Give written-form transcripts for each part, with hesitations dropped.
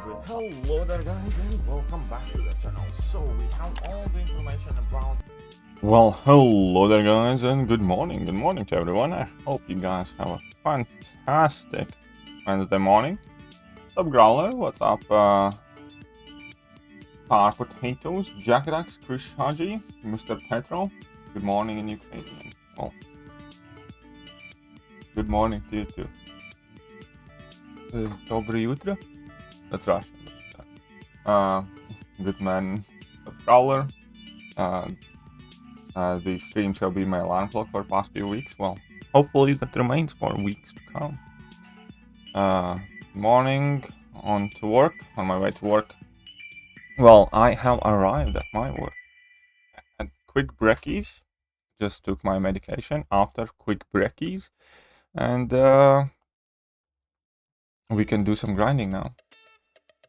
Hello there guys and welcome back to the channel. So we have all the information about... Well, hello there guys and good morning to everyone. I hope you guys have a fantastic Wednesday morning. What's up Growler, what's up Tar Potatoes, Jackax, Chris Haji, Mr. Petro, good morning in Ukrainian. Oh, good morning to you too. Доброе утро. That's Russian. Good man, Growler. The stream shall be my alarm clock for the past few weeks. Well, hopefully that remains for weeks to come. Morning, on my way to work. Well, I have arrived at my work. At quick brekkies. Just took my medication after quick brekkies. And we can do some grinding now.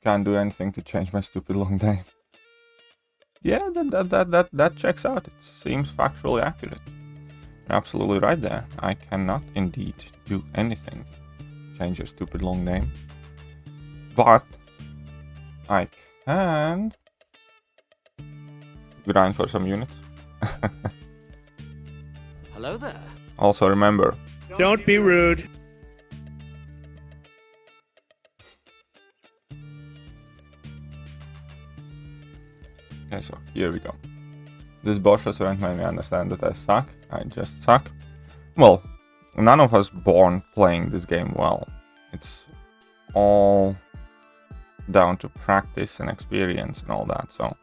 Can't do anything to change my stupid long name. Yeah, that checks out. It seems factually accurate. You're absolutely right there. I cannot indeed do anything to change your stupid long name. But I can grind for some units. Hello there. Also remember, don't be rude. Okay, so here we go. This boss restaurant made me understand that I suck. I just suck. Well, none of us born playing this game well. It's all down to practice and experience and all that, so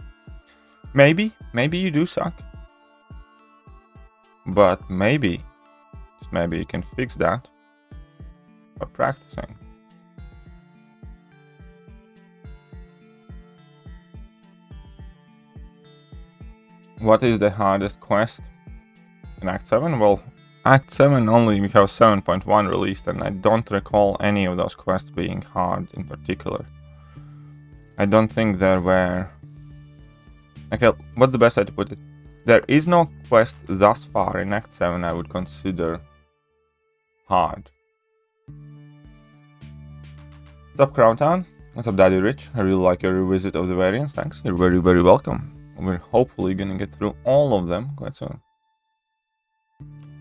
maybe you do suck. But maybe, just maybe you can fix that by practicing. What is the hardest quest in Act 7? Well, Act 7 only we have 7.1 released, and I don't recall any of those quests being hard in particular. I don't think there were... Okay, what's the best way to put it? There is no quest thus far in Act 7 I would consider hard. What's up, Crowntown? What's up, Daddy Rich? I really like your revisit of the variants, thanks. You're very, very welcome. We're hopefully gonna get through all of them quite soon.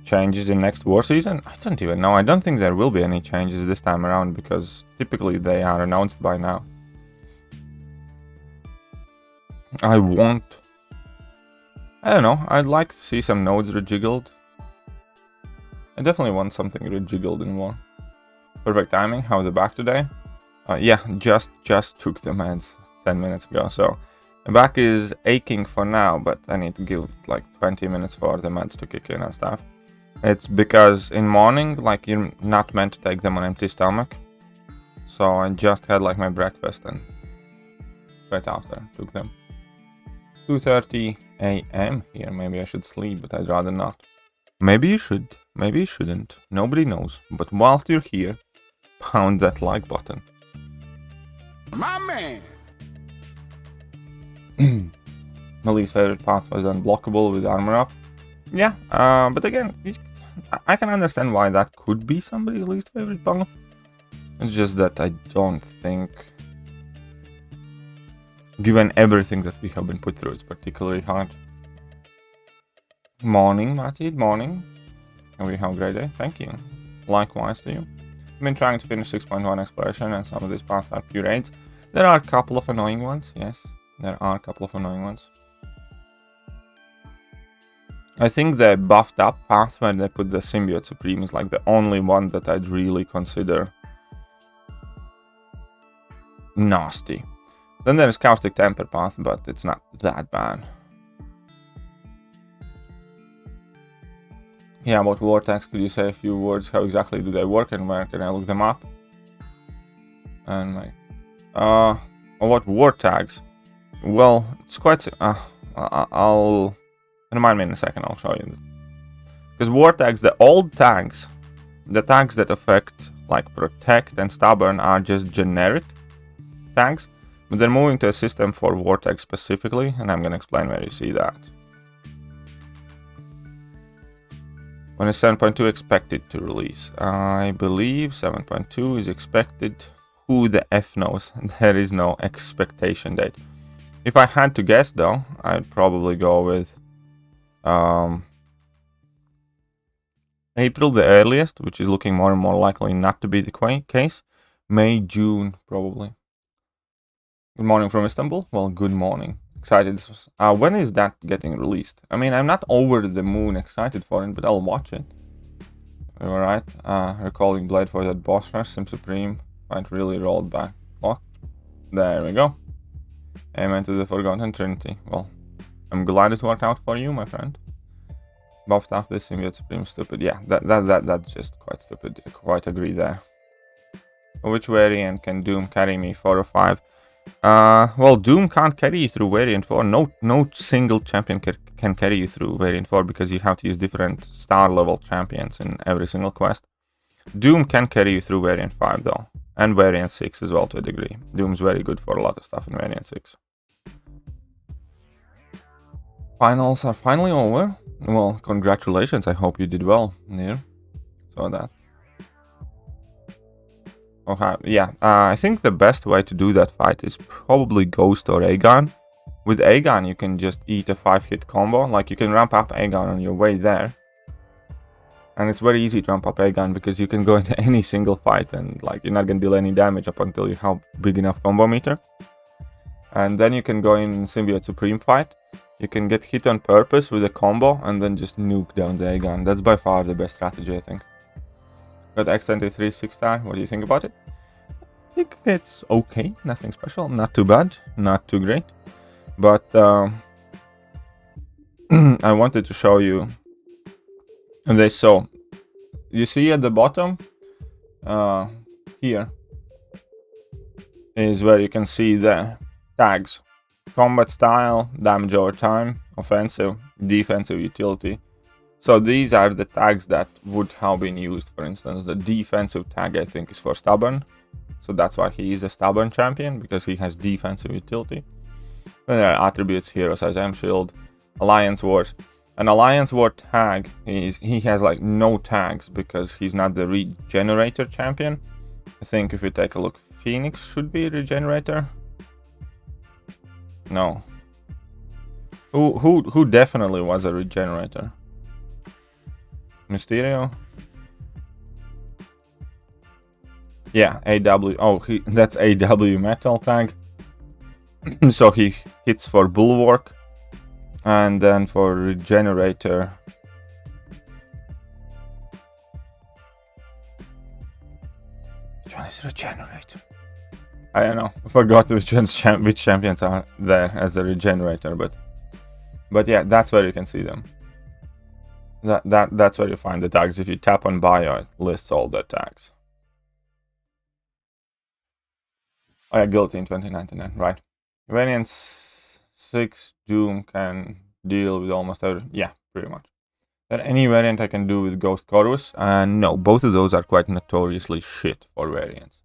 Changes in next war season? I don't even know. I don't think there will be any changes this time around because typically they are announced by now. I don't know. I'd like to see some nodes rejiggled. I definitely want something rejiggled in war. Perfect timing. How's the back today? Yeah, just took the meds 10 minutes ago, so the back is aching for now, but I need to give it like 20 minutes for the meds to kick in and stuff. It's because in morning, like, you're not meant to take them on empty stomach. So I just had like my breakfast and straight after took them. 2:30 a.m. here. Maybe I should sleep, but I'd rather not. Maybe you should, maybe you shouldn't. Nobody knows. But whilst you're here, pound that like button. My man! My least favorite path was unblockable with armor up. Yeah, but again, I can understand why that could be somebody's least favorite path. It's just that I don't think, given everything that we have been put through, it's particularly hard. Morning, Matty, morning. And we have a great day, thank you. Likewise to you. I've been trying to finish 6.1 exploration and some of these paths are pure raids. There are a couple of annoying ones, yes. There are a couple of annoying ones. I think the buffed up path where they put the Symbiote Supreme is like the only one that I'd really consider nasty. Then there's Caustic Temper path, but it's not that bad. Yeah, about Vortex, could you say a few words? How exactly do they work and where can I look them up? And like, about war tags? Well, it's quite... I'll... Remind me in a second, I'll show you. Because war tags, the old tags, the tags that affect, like, Protect and Stubborn are just generic tags. But they're moving to a system for war tags specifically, and I'm going to explain where you see that. When is 7.2 expected to release? I believe 7.2 is expected... who the F knows? There is no expectation date. If I had to guess, though, I'd probably go with April, the earliest, which is looking more and more likely not to be the case. May, June, probably. Good morning from Istanbul. Well, good morning. Excited. When is that getting released? I mean, I'm not over the moon excited for it, but I'll watch it. Alright. Recalling Blade for that boss rush. Sim Supreme. Might really rolled back. Lock. There we go. Amen to the Forgotten Trinity. Well, I'm glad it worked out for you, my friend. Buffed off this Symbiote Supreme. Stupid. Yeah, that's just quite stupid. I quite agree there. Which variant can Doom carry me 4 or 5? Well, Doom can't carry you through variant 4. No single champion can carry you through variant 4 because you have to use different star level champions in every single quest. Doom can carry you through variant 5 though, and variant 6 as well to a degree. Doom's very good for a lot of stuff in variant 6. Finals are finally over. Well, congratulations. I hope you did well, Near. Saw that. Okay, yeah, I think the best way to do that fight is probably Ghost or Aegon. With Aegon, you can just eat a 5-hit combo. Like, you can ramp up Aegon on your way there. And it's very easy to ramp up Aegon because you can go into any single fight and, like, you're not going to deal any damage up until you have big enough combo meter. And then you can go in Symbiote Supreme fight. You can get hit on purpose with a combo and then just nuke down the Aegon. That's by far the best strategy, I think. Got X23 6-star. What do you think about it? I think it's okay. Nothing special. Not too bad. Not too great. But I wanted to show you this. So you see at the bottom here is where you can see the tags: combat style, damage over time, offensive, defensive, utility. So these are the tags that would have been used. For instance, the defensive tag, I think, is for stubborn. So that's why he is a stubborn champion, because he has defensive utility. Then there are attributes: Hero Size M Shield, Alliance Wars. An Alliance War tag, he has like no tags because he's not the Regenerator champion. I think if you take a look, Phoenix should be Regenerator. No. Who definitely was a Regenerator? Mysterio? Yeah, AW. Oh, that's AW metal tag. So he hits for Bulwark. And then for Regenerator. Which one is Regenerator? I don't know. I forgot which champions are there as a Regenerator, but yeah, that's where you can see them. That's where you find the tags. If you tap on bio, it lists all the tags. Oh yeah, Guilty in 2099, right. Variant 6 Doom can deal with almost every... Yeah, pretty much. Is there any variant I can do with Ghost Corvus? No, both of those are quite notoriously shit for variants.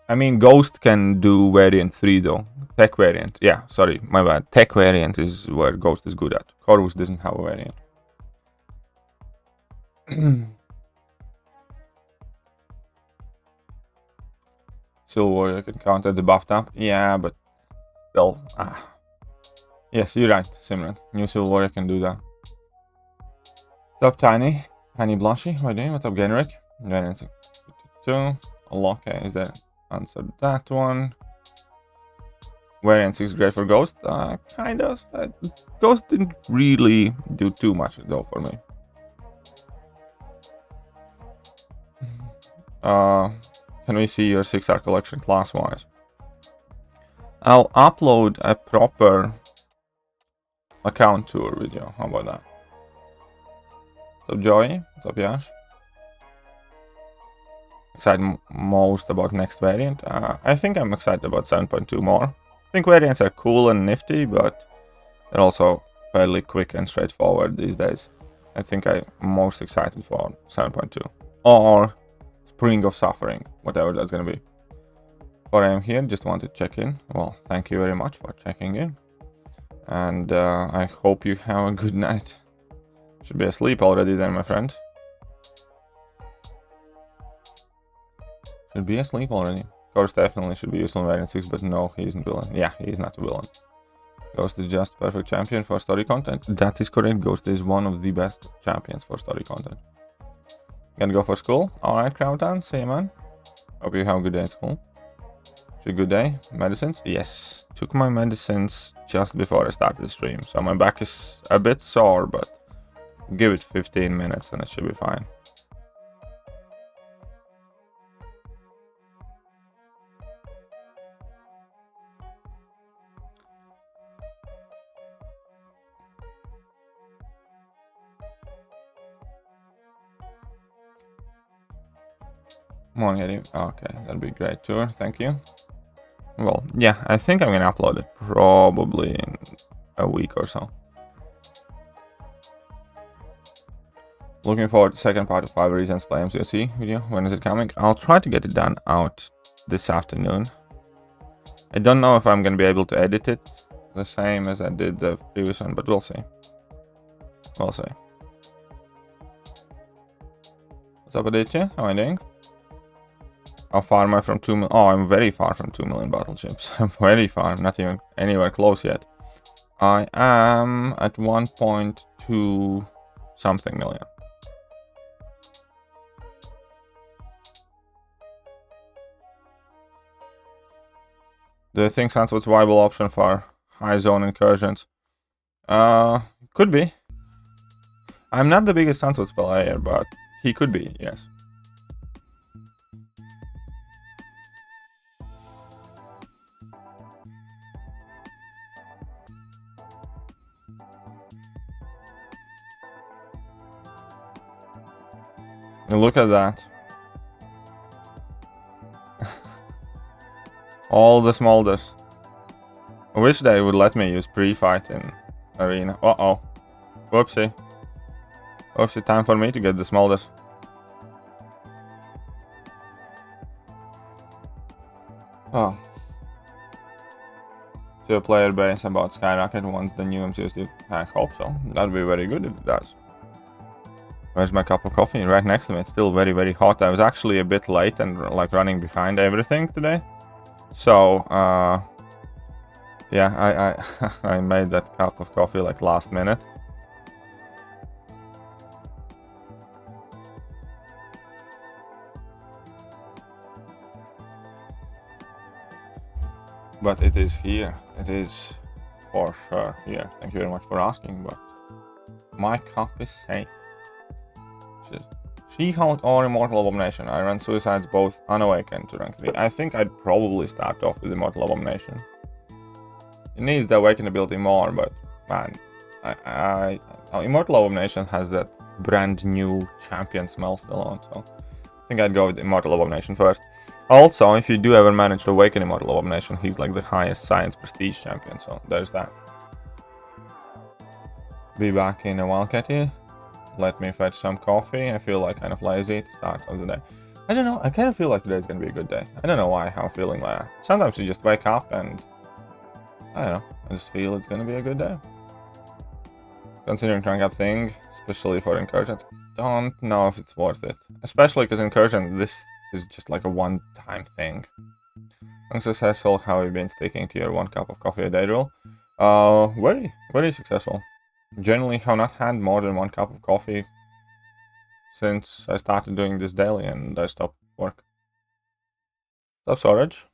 I mean, Ghost can do variant 3 though. Tech variant. Yeah, sorry, my bad. Tech variant is where Ghost is good at. Corvus doesn't have a variant. Silver, I can count at the buff tap. Yeah, but still. Yes, you're right, Simran. New Silver, I can do that. What's up, Tiny? Tiny Blushy, how are you doing? What's up, Generic? Variant 2. Okay, is that answered that one? Variant 6 great for Ghost? Kind of. Ghost didn't really do too much though for me. Can we see your 6-star collection class-wise? I'll upload a proper account tour video. How about that? What's up, Joey? What's up, Yash? Excited most about next variant? I think I'm excited about 7.2 more. I think variants are cool and nifty, but they're also fairly quick and straightforward these days. I think I'm most excited for 7.2. Or Spring of Suffering, whatever that's gonna be. Before I am here, just want to check in. Well, thank you very much for checking in. And I hope you have a good night. Should be asleep already then, my friend. Should be asleep already. Ghost definitely should be useful in variant 6, but no, he isn't villain. Yeah, he is not a villain. Ghost is just perfect champion for story content. That is correct. Ghost is one of the best champions for story content. Gonna go for school. Alright, Crowdtown. See you, man. Hope you have a good day at school. It's a good day. Medicines? Yes. Took my medicines just before I started the stream. So my back is a bit sore, but give it 15 minutes and it should be fine. Morning, Eddie. Okay, that'd be great too. Thank you. Well, yeah, I think I'm gonna upload it probably in a week or so. Looking forward to the second part of 5 Reasons Play MCOC video. When is it coming? I'll try to get it done out this afternoon. I don't know if I'm gonna be able to edit it the same as I did the previous one, but we'll see. We'll see. What's up, Aditya? How are you doing? How far am I from 2 million? Oh, I'm very far from 2 million battle chips. I'm very far. I'm not even anywhere close yet. I am at 1.2 something million. Do you think Sunset's a viable option for high zone incursions? Could be. I'm not the biggest Sunset player, but he could be, yes. Look at that. All the smolders. I wish they would let me use pre-fight in arena. Uh-oh. Whoopsie. Whoopsie, time for me to get the smolders. Oh. To a player base about skyrocket once the new MCOC. I hope so. That'd be very good if it does. Where's my cup of coffee? Right next to me. It's still very, very hot. I was actually a bit late and like running behind everything today. So, yeah, I made that cup of coffee like last minute. But it is here. It is for sure here. Thank you very much for asking, but my cup is safe. She-Hulk or Immortal Abomination. I run Suicides both unawakened to rank 3. I think I'd probably start off with Immortal Abomination. It needs the awakened ability more, but man, Immortal Abomination has that brand new champion smell still on, so I think I'd go with Immortal Abomination first. Also, if you do ever manage to awaken Immortal Abomination, he's like the highest science prestige champion, so there's that. Be back in a while, Katie. Let me fetch some coffee. I feel like kind of lazy to start of the day. I don't know, I kind of feel like today's gonna be a good day. I don't know why, how I'm feeling like that. Sometimes you just wake up and I don't know, I just feel it's gonna be a good day. Considering trying out thing, especially for incursions, don't know if it's worth it. Especially because incursion, this is just like a one-time thing. Unsuccessful, how have you been sticking to your 1 cup of coffee a day rule? Very successful. Generally have not had more than 1 cup of coffee since I started doing this daily and I stopped work. Stop storage.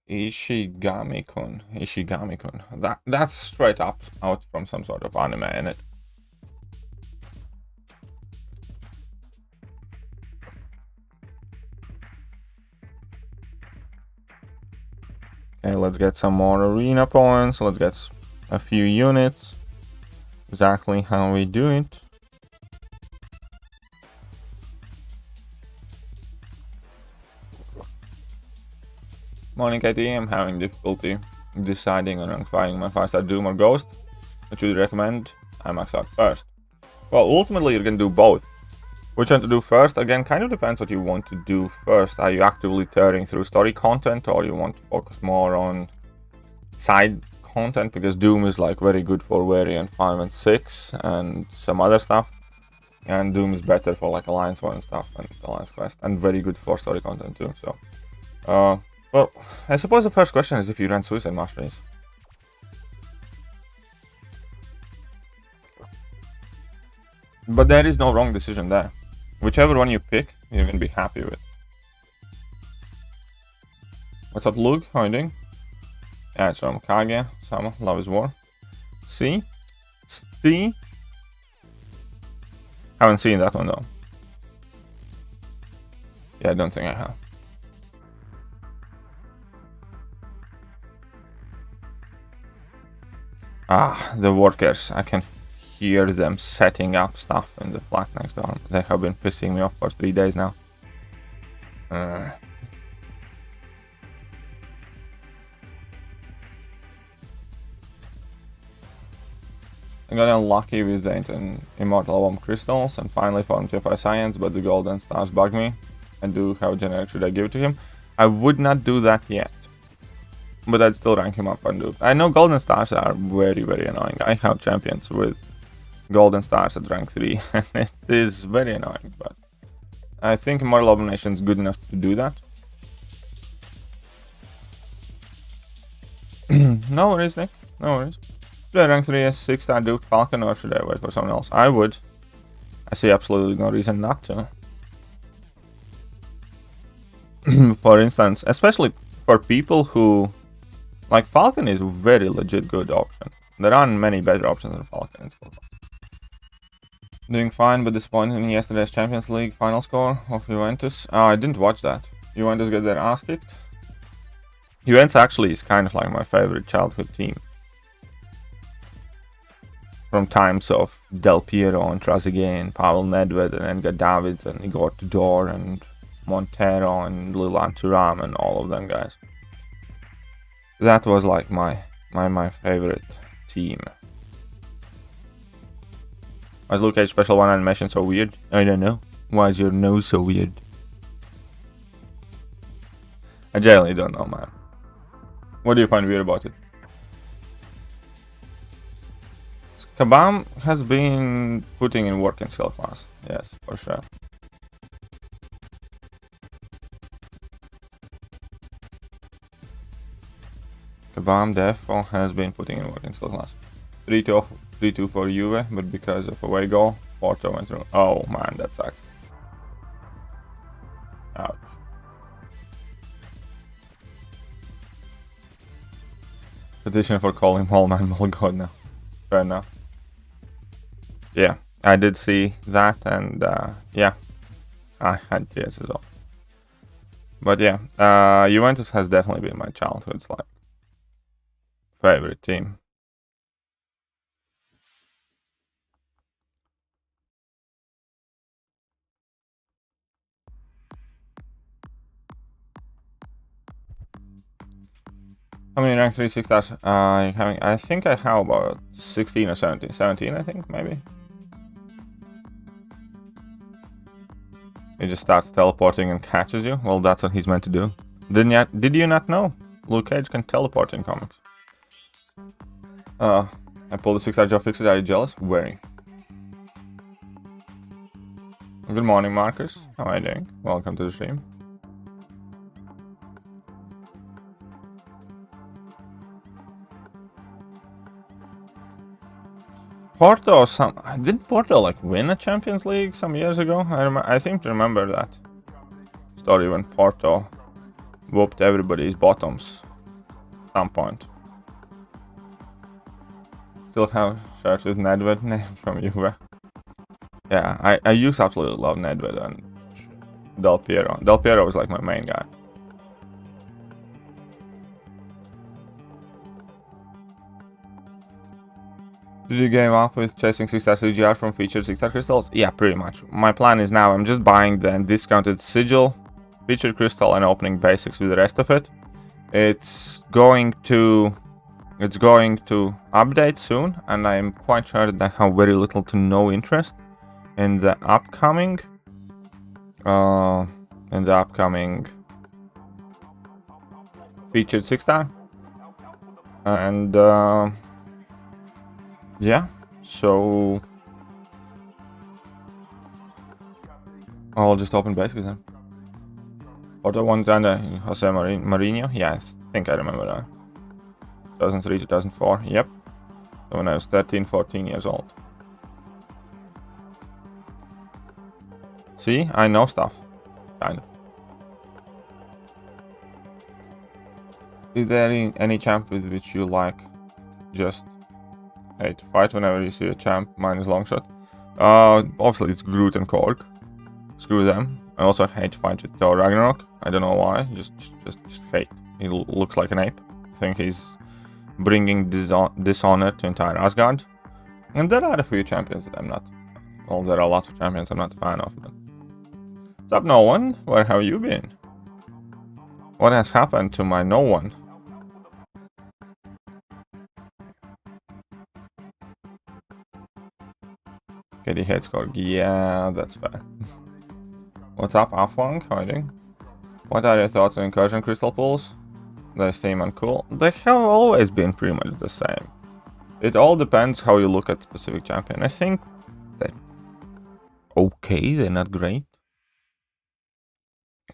Ishigami-kun. Ishigami-kun. That's straight up out from some sort of anime, in it. Okay, let's get some more arena points. Let's get a few units. Exactly how we do it. Morning, KT. I'm having difficulty deciding on ranking my 5-star Doom or Ghost. What would you recommend? I max out first. Well, ultimately you're gonna do both. Which one to do first? Again, kind of depends what you want to do first. Are you actively tearing through story content, or you want to focus more on side content? Because Doom is like very good for variant 5 and 6 and some other stuff. And Doom is better for like Alliance War and stuff, and Alliance Quest, and very good for story content too. So, well, I suppose the first question is if you ran Suicide Masteries. But there is no wrong decision there. Whichever one you pick, you're gonna be happy with. What's up, Luke? How are you doing? Yeah, it's from Kage. Sama, Love is War. See? See? Haven't seen that one though. Yeah, I don't think I have. Ah, the workers. I can hear them setting up stuff in the flat next door. They have been pissing me off for 3 days now. I got unlucky with the Immortal Bomb crystals and finally found TFI Science, but the golden stars bug me. I do have a generic, should I give it to him? I would not do that yet. But I'd still rank him up and do. I know golden stars are very, very annoying. I have champions with golden stars at rank 3. It is very annoying, but I think Immortal Abomination is good enough to do that. No worries, Nick. No worries. Should I rank 3 as 6-star Duke Falcon or should I wait for someone else? I would. I see absolutely no reason not to. For instance, especially for people who... Like, Falcon is a very legit good option. There aren't many better options than Falcon in Skull. Doing fine, but disappointed in yesterday's Champions League final score of Juventus. Oh, I didn't watch that. Juventus got their ass kicked. Juventus actually is kind of like my favorite childhood team. From times of Del Piero and Trezeguet, Pavel Nedved and Edgar Davids and Igor Tudor and Montero and Lilan Thuram and all of them guys. That was like my favorite team. Why is Luke Cage Special 1 animation so weird? I don't know. Why is your nose so weird? I genuinely don't know, man. What do you find weird about it? Kabam has been putting in work in skill class. Yes, for sure. Kabam defo has been putting in work in skill class. 3-2 for Juve, but because of away goal, Porto went through. Oh man, that sucks. Ouch. Petition for calling Mallman Mulgod now. Fair enough. Yeah, I did see that, and yeah, I had tears as well. But yeah, Juventus has definitely been my childhood's like favorite team. How many rank 3 6 stars having? I think I have about 16 or 17. 17, I think, maybe. He just starts teleporting and catches you. Well, that's what he's meant to do. Did you not know? Luke Cage can teleport in comics. I pulled a 6-star job fixed. Are you jealous? Very. Good morning, Marcus. How are you doing? Welcome to the stream. Porto, didn't Porto like win a Champions League some years ago? I think to remember that story when Porto whooped everybody's bottoms at some point. Still have shirts with Nedved name from Juve. Yeah, I used to absolutely love Nedved and Del Piero. Del Piero was like my main guy. Did you game up with chasing 6-star CGR from featured 6-star crystals? Yeah, pretty much. My plan is now I'm just buying the discounted sigil, featured crystal, and opening basics with the rest of it. It's going to update soon, and I'm quite sure that I have very little to no interest in the upcoming featured 6-star. And yeah, so I'll just open basics then. Porto 1 Jose Mourinho? Yeah, I think I remember that. 2003, 2004, yep. So when I was 13, 14 years old. See, I know stuff. Kind of. Is there any champ with which you like just hate to fight whenever you see a champ? Mine is Longshot. Obviously it's Groot and Korg. Screw them. I also hate to fight with Thor Ragnarok. I don't know why. Just hate. He looks like an ape. I think he's bringing dishonor to entire Asgard. And there are a few champions that I'm not. Well, there are a lot of champions I'm not a fan of. But... What's up, no one? Where have you been? What has happened to my no one? Katie hates Korg. Yeah, that's fair. What's up, Afwang? How are you doing? What are your thoughts on incursion crystal pools? They seem uncool. They have always been pretty much the same. It all depends how you look at specific champion. I think they're okay, they're not great.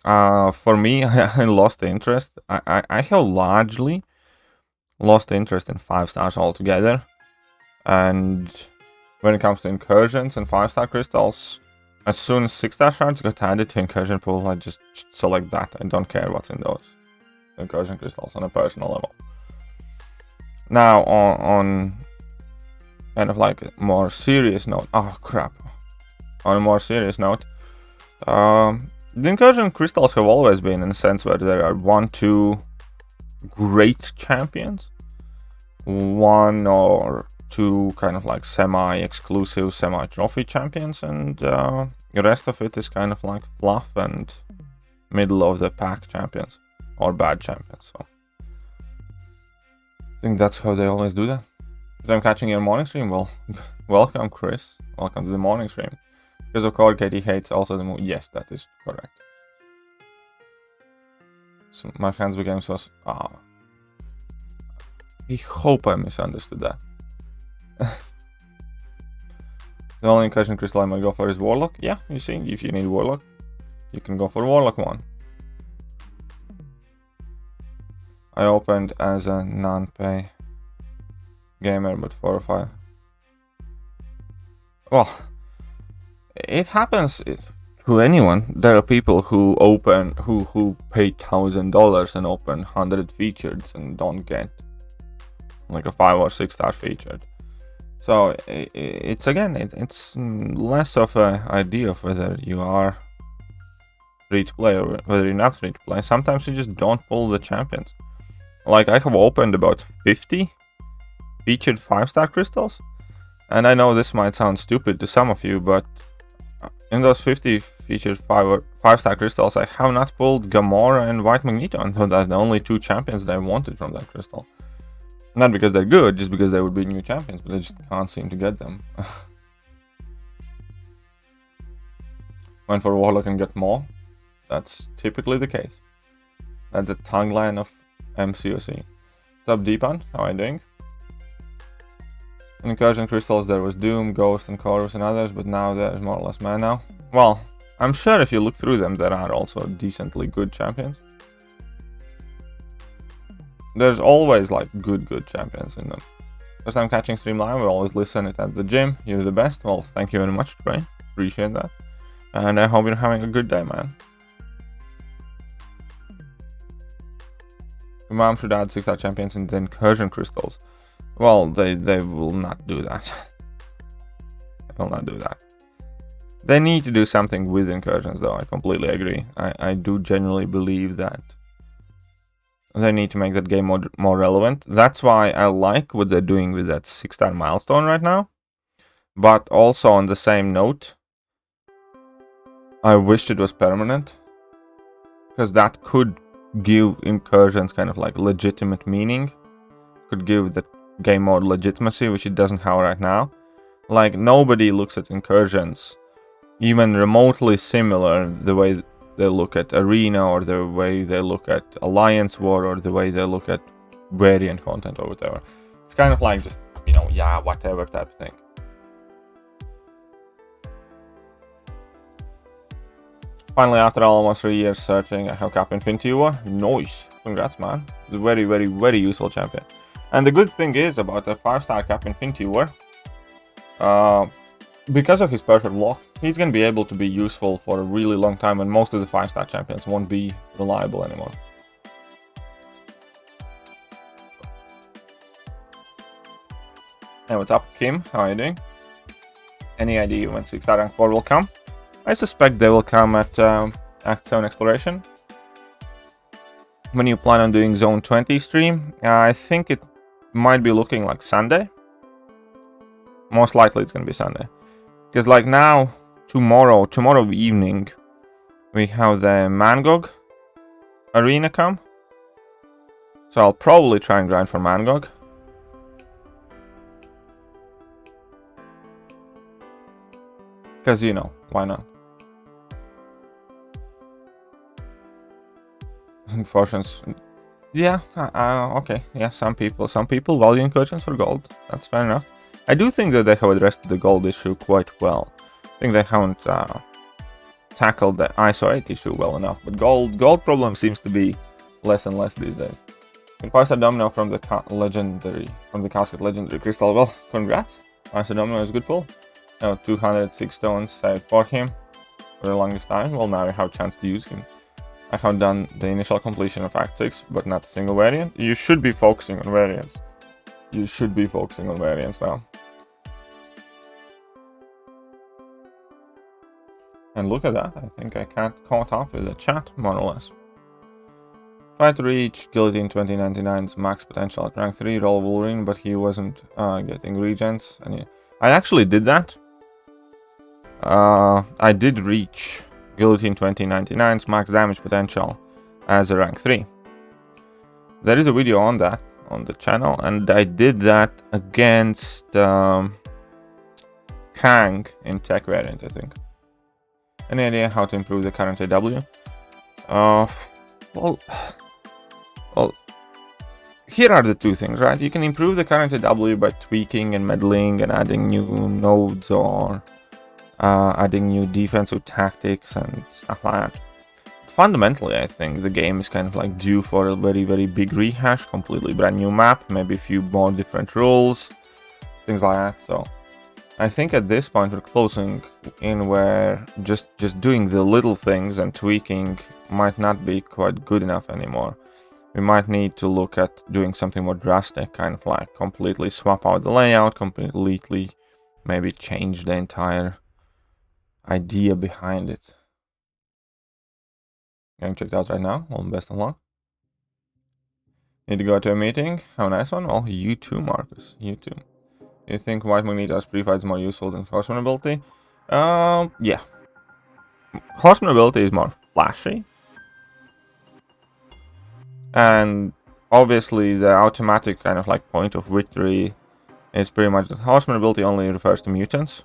For me, I lost the interest. I have largely lost interest in 5 stars altogether. And when it comes to incursions and 5-star crystals, as soon as 6-star shards got added to incursion pool, I just select that. I don't care what's in those incursion crystals on a personal level. Now, on kind of like a more serious note, oh crap. On a more serious note, the incursion crystals have always been in a sense where there are 1-2 great champions, 1 or 2 kind of like semi-exclusive, semi-trophy champions, and the rest of it is kind of like fluff and middle of the pack champions or bad champions. So I think that's how they always do that. If I'm catching your morning stream, well, welcome Chris, welcome to the morning stream. Because of course Katie hates also the movie. Yes, that is correct. So my hands became so... I hope I misunderstood that. The only incursion crystal I might go for is Warlock. Yeah, you see, if you need Warlock, you can go for Warlock 1. I opened as a non-pay gamer, but 4 or 5. Well, it happens to anyone. There are people who open, who pay $1,000 and open 100 featured and don't get like a 5 or 6 star featured. So it's again, it's less of an idea of whether you are free to play or whether you're not free to play. Sometimes you just don't pull the champions. Like I have opened about 50 featured 5-star crystals, and I know this might sound stupid to some of you, but in those 50 featured 5-star crystals, I have not pulled Gamora and White Magneto, and those are the only 2 champions that I wanted from that crystal. Not because they're good, just because they would be new champions, but I just can't seem to get them. Went for Warlock and get more. That's typically the case. That's a tongue line of MCOC. What's up, Deepan? How are you doing? In incursion crystals, there was Doom, Ghost, and Chorus and others, but now there's more or less mana. Well, I'm sure if you look through them, there are also decently good champions. There's always like good champions in them. First time catching Streamlabs, we always listen it at the gym. You're the best. Well, thank you very much, Trey. Appreciate that. And I hope you're having a good day, man. Your mom should add 6-star champions in the incursion crystals. Well, they will not do that. They will not do that. They need to do something with incursions, though. I completely agree. I do genuinely believe that they need to make that game more relevant. That's why I like what they're doing with that 6-star milestone right now. But also on the same note, I wished it was permanent, because that could give incursions kind of like legitimate meaning. Could give the game mode legitimacy, which it doesn't have right now. Like, nobody looks at incursions even remotely similar the way they look at Arena, or the way they look at Alliance War, or the way they look at variant content or whatever. It's kind of like just, you know, yeah, whatever type of thing. Finally, after almost 3 years searching, I have Captain Thekiryu. Nice. Congrats, man. It's a very, very, very useful champion. And the good thing is about the 5-star Captain Thekiryu, because of his perfect block, he's going to be able to be useful for a really long time, and most of the 5-star champions won't be reliable anymore. Hey, what's up, Kim? How are you doing? Any idea when 6-star rank 4 will come? I suspect they will come at Act 7 Exploration. When you plan on doing Zone 20 stream, I think it might be looking like Sunday. Most likely it's going to be Sunday. Because like now, tomorrow evening, we have the MCOC arena come. So I'll probably try and grind for MCOC. Because, you know, why not? Unfortunately, yeah, okay, yeah, some people value incursions for gold. That's fair enough. I do think that they have addressed the gold issue quite well. I think they haven't tackled the ISO 8 issue well enough, but gold problem seems to be less and less these days. You can pass a domino from the casket legendary crystal. Well, congrats. Pass a domino is a good pull. Now 206 stones saved for him for the longest time. Well, now I have a chance to use him. I have done the initial completion of Act 6, but not a single variant. You should be focusing on variants. You should be focusing on variants now. And look at that, I think I can't caught up with the chat, more or less. Try to reach Guillotine 2099's max potential at rank 3, roll Wolverine, but he wasn't getting regens. And I actually did that. I did reach Guillotine 2099's max damage potential as a rank 3. There is a video on that on the channel, and I did that against Kang in tech variant, I think. Any idea how to improve the current AW? Well, here are the two things, right? You can improve the current AW by tweaking and meddling and adding new nodes or adding new defensive tactics and stuff like that. Fundamentally, I think the game is kind of like due for a very, very big rehash, completely brand new map, maybe a few more different rules, things like that. So I think at this point we're closing in where just doing the little things and tweaking might not be quite good enough anymore. We might need to look at doing something more drastic, kind of like completely swap out the layout, completely maybe change the entire idea behind it. Getting checked out right now. Well, best of luck. Need to go to a meeting. Have a nice one. Well, you too, Marcus. You too. Do you think White Magneto's pre-fight is more useful than Horseman ability? Yeah. Horseman ability is more flashy. And obviously the automatic kind of like point of victory is pretty much that Horseman ability only refers to mutants,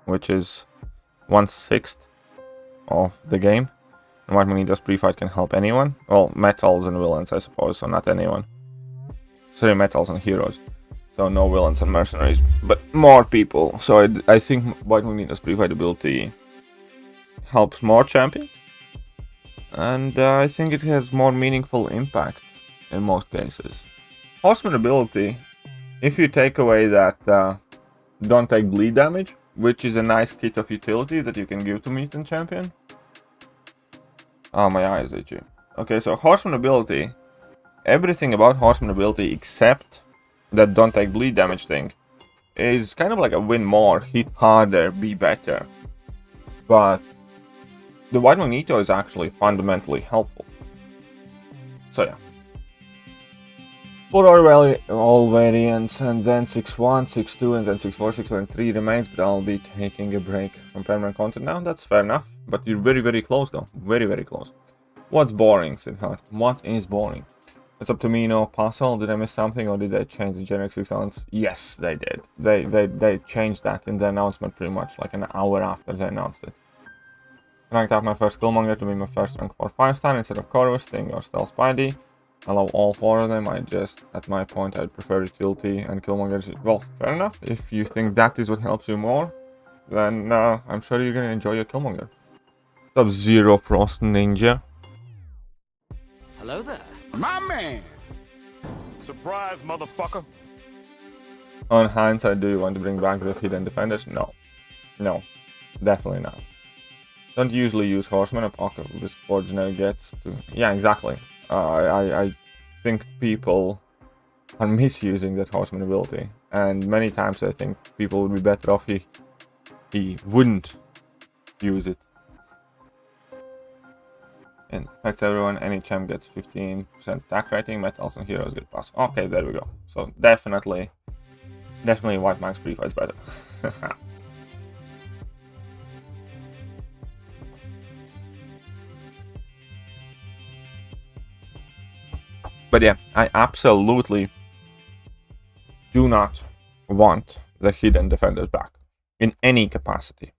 which is 1/6 of the game. And White Magneto's pre-fight can help anyone. Well, metals and villains, I suppose, so not anyone. Sorry, metals and heroes. So no villains and mercenaries, but more people. So I think White Magneto's pre-fight ability helps more champions. And I think it has more meaningful impact in most cases. Horseman ability, if you take away that don't take bleed damage, which is a nice kit of utility that you can give to mutant champion. Oh, my eye is itchy. Okay, so Horseman ability, everything about Horseman ability except that don't take bleed damage thing is kind of like a win more, hit harder, be better. But the White Magneto is actually fundamentally helpful. So yeah. Put all variants, and then 6-1, 6-2, and then 6-4, 6-1, and 3 remains, but I'll be taking a break from permanent content now. That's fair enough, but you're very, very close though. Very, very close. What's boring, Sidharth? What is boring? It's up to me, no puzzle. Did I miss something, or did they change the generic 6 talents? Yes, they did. They changed that in the announcement pretty much like an hour after they announced it. Ranked up my first Killmonger to be my first rank 4 5-star instead of CORVUS, or Stealth Spidey. I love all 4 of them. At my point, I'd prefer utility and Killmonger. Well, fair enough. If you think that is what helps you more, then I'm sure you're gonna enjoy your Killmonger. Sub-Zero Frost Ninja. Hello there. My man. Surprise, motherfucker. On hindsight, do you want to bring back the hidden defenders? No. No. Definitely not. Don't usually use Horseman. Apocalypse Forge never gets to... Yeah, exactly. I think people are misusing that Horseman ability. And many times I think people would be better off he wouldn't use it. And affects everyone. Any champ gets 15% attack rating. Metals and heroes get plus. Okay, there we go. So definitely White Max pre-fight's better. But yeah, I absolutely do not want the hidden defenders back in any capacity.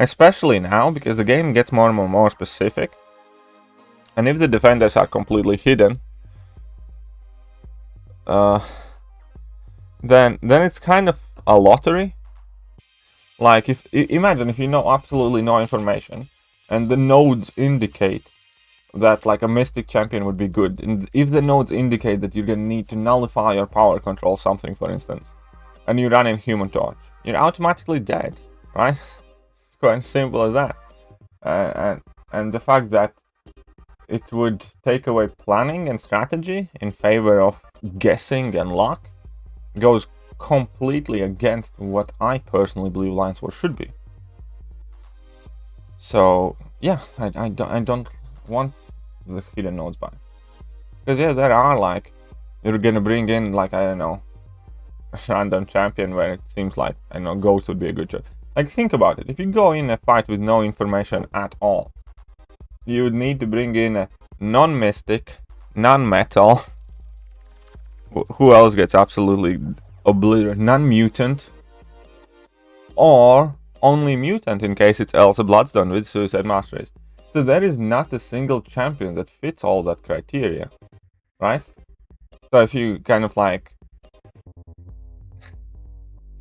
Especially now, because the game gets more and more specific. And if the defenders are completely hidden, then it's kind of a lottery. Like, imagine if you know absolutely no information, and the nodes indicate that like a Mystic champion would be good, and if the nodes indicate that you're gonna need to nullify or power control something, for instance, and you run in Human Torch, you're automatically dead, right? It's quite simple as that. And the fact that it would take away planning and strategy in favor of guessing and luck goes completely against what I personally believe Alliance War should be. So yeah, I don't want the hidden nodes back, because yeah, there are like, you're gonna bring in like, I don't know, a random champion where it seems like, I don't know, Ghost would be a good choice. Like, think about it. If you go in a fight with no information at all, you would need to bring in a non-mystic, non-metal, who else gets absolutely obliterated, non-mutant, or only mutant in case it's Elsa Bloodstone with Suicide Master Race. So there is not a single champion that fits all that criteria, right? So if you kind of like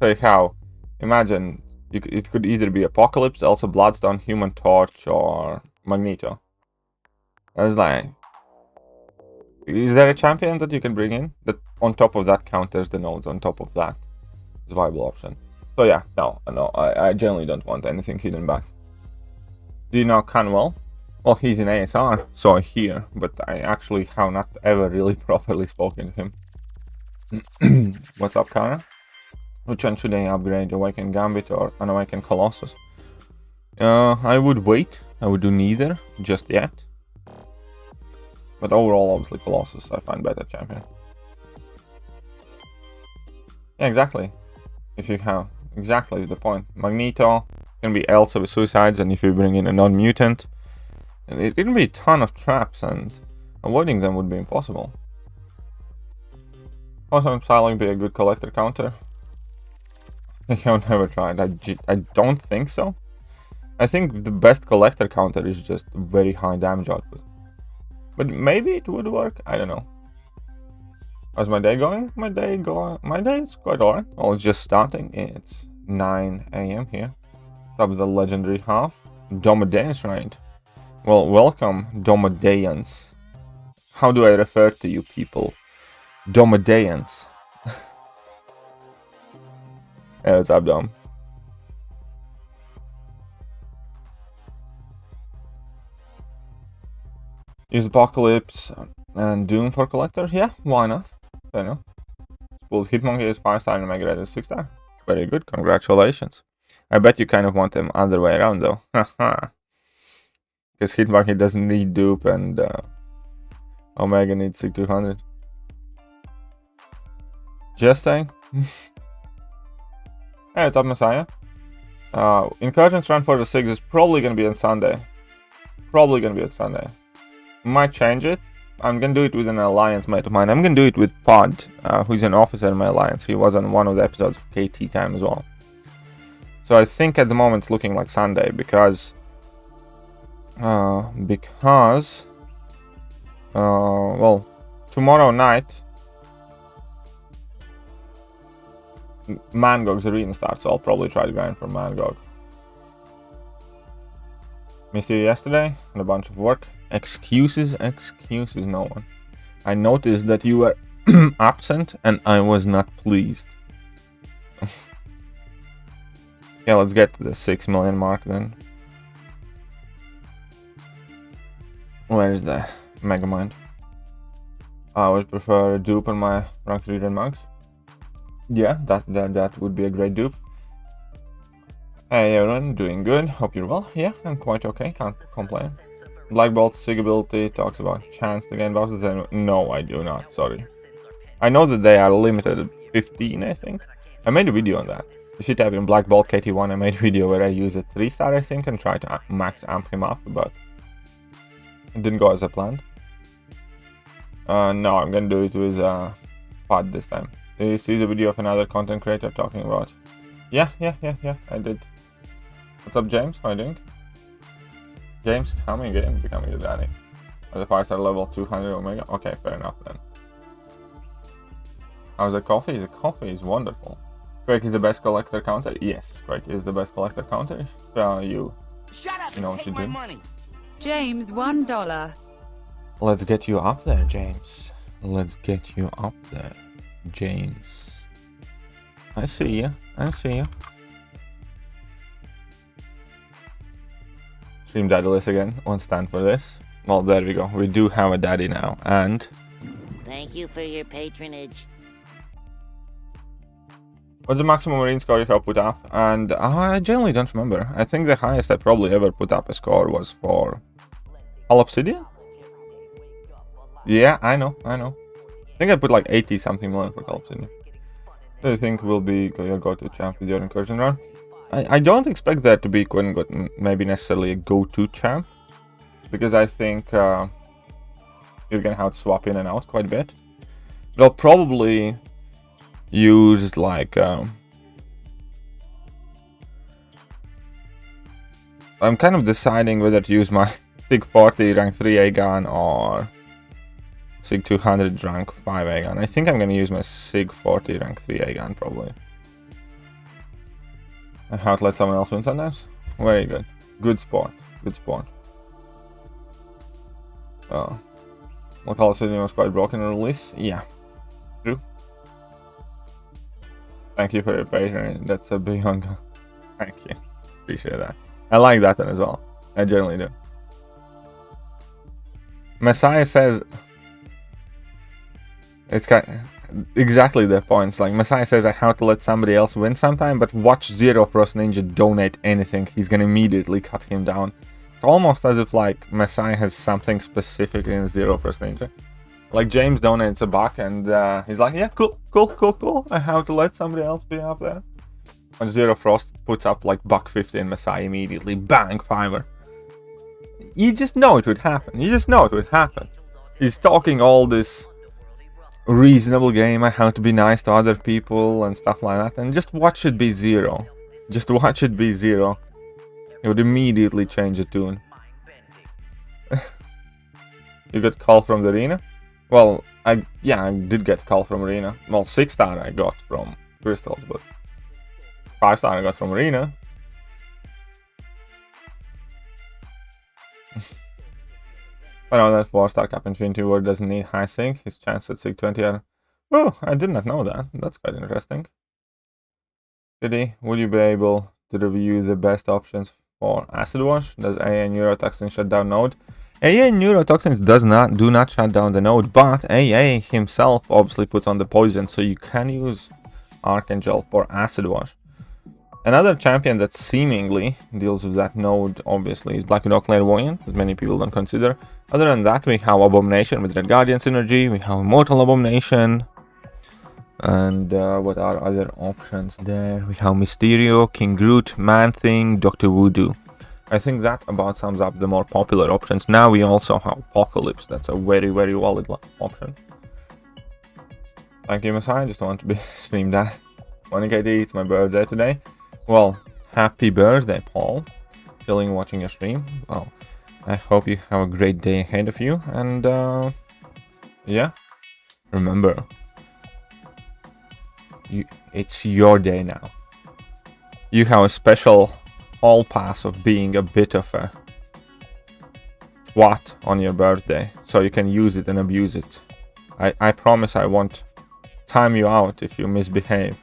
say how, imagine it could either be Apocalypse, Elsa Bloodstone, Human Torch, or Magneto. I was like, is there a champion that you can bring in that on top of that counters the nodes on top of that? It's a viable option. So yeah, no, I generally don't want anything hidden back. Do you know Canwell? Well, he's in ASR, so I hear, but I actually have not ever really properly spoken to him. What's up, Kara? Which one should I upgrade, Awaken Gambit or Unawaken Colossus? I would wait. I would do neither just yet. But overall, obviously, Colossus I find better champion. Yeah, exactly. If you have exactly the point. Magneto can be Elsa with suicides, and if you bring in a non-mutant, it can be a ton of traps, and avoiding them would be impossible. Also, Psylocke be a good collector counter. I have never tried. I don't think so. I think the best collector counter is just very high damage output. But maybe it would work. I don't know. How's my day going? My day is quite alright. Well, it's just starting. It's 9 AM here. Top of the legendary half. Domadeans, right? Well, welcome, Domadeans. How do I refer to you people? Domadeans. Yeah, what's up, Dom? Use Apocalypse and Doom for collectors? Yeah, why not? I know. Spooled Hitmonkey is 5-star and Mega Red is 6-star. Very good, congratulations. I bet you kind of want them other way around though. Haha. Because Hitmonkey doesn't need dupe and Omega needs 6200. Just saying. Hey, what's up, Messiah? Incursions run for the 6 is probably going to be on Sunday. Might change it. I'm going to do it with an alliance mate of mine. I'm going to do it with Pod, who's an officer in my alliance. He was on one of the episodes of KT Time as well. So I think at the moment it's looking like Sunday because well, tomorrow night Mangog's arena starts, so I'll probably try to grind for Mangog. Missed you yesterday and a bunch of work. Excuses, no one. I noticed that you were absent and I was not pleased. Yeah, let's get to the 6 million mark then. Where's the Megamind? I would prefer a dupe on my rank 3 Red Monks. Yeah, that would be a great dupe. Hey everyone, doing good, hope you're well. Yeah, I'm quite okay, can't complain. Black Bolt's sig ability talks about chance to gain buffs. No, I do not, sorry. I know that they are limited at 15, I think. I made a video on that. If you type in Black Bolt KT1, I made a video where I use a 3-star, I think, and try to max amp him up, but it didn't go as I planned. No, I'm gonna do it with Pod this time. Did you see the video of another content creator talking about? Yeah, I did. What's up, James? How are you doing? James, coming in, becoming the daddy. At the 5-star level, 200 Omega. Okay, fair enough then. How's the coffee? The coffee is wonderful. Quake is the best collector counter? Yes, Quake is the best collector counter. If you know what you do. James, $1. Let's get you up there, James. Let's get you up there, James. I see you. I see you. Stream daddyless again. Won't stand for this. Well, there we go. We do have a daddy now. And thank you for your patronage. what's the maximum marine score you have put up? And I generally don't remember. I think the highest I probably ever put up a score was for All Obsidian? Yeah, I know. I think I put like 80 something million for All Obsidian. Do you think will be your go-to champ with your incursion run? I don't expect that to be maybe necessarily a go-to champ, because I think you're gonna have to swap in and out quite a bit. But I'll probably use like I'm kind of deciding whether to use my SIG 40 rank 3A gun or SIG 200 rank 5A gun. I think I'm gonna use my SIG 40 rank 3A gun probably. I have to let someone else win sometimes. Very good. Good sport. Good sport. Oh. Local City was quite broken in release. Yeah. True. Thank you for your patronage. That's a big hunk. Thank you. Appreciate that. I like that one as well. I generally do. Messiah says it's kind of exactly the points. Like Messiah says, I have to let somebody else win sometime, but watch Zero Frost Ninja donate anything. He's gonna immediately cut him down. It's almost as if like Messiah has something specific in Zero Frost Ninja. Like James donates $1 and he's like, yeah, cool. I have to let somebody else be up there. And Zero Frost puts up like $1.50 and Messiah immediately bang $5. You just know it would happen. He's talking all this reasonable game. I have to be nice to other people and stuff like that. And just watch it be Zero. It would immediately change the tune. You got call from the arena? Well, I did get call from arena. Well, 6-star I got from crystals, but 5-star I got from arena. I know that 4-star Cap Infinity War doesn't need high sync. His chance at SIG 20 are... Oh, I did not know that. That's quite interesting. Diddy, will you be able to review the best options for acid wash? Does AA neurotoxin shut down node? AA neurotoxins do not shut down the node, but AA himself obviously puts on the poison, so you can use Archangel for acid wash. Another champion that seemingly deals with that node, obviously, is Black Widow Clairvoyant, that many people don't consider. Other than that, we have Abomination with Red Guardian synergy, we have Immortal Abomination, and what are other options there? We have Mysterio, King Groot, Man-Thing, Dr. Voodoo. I think that about sums up the more popular options. Now we also have Apocalypse, that's a very, very valid option. Thank you, Messiah, I just want to be streamed at. Morning, KD, it's my birthday today. Well, happy birthday, Paul. Chilling watching your stream. Well, I hope you have a great day ahead of you. And, yeah. Remember, it's your day now. You have a special hall pass of being a bit of a what on your birthday, so you can use it and abuse it. I promise I won't time you out if you misbehave.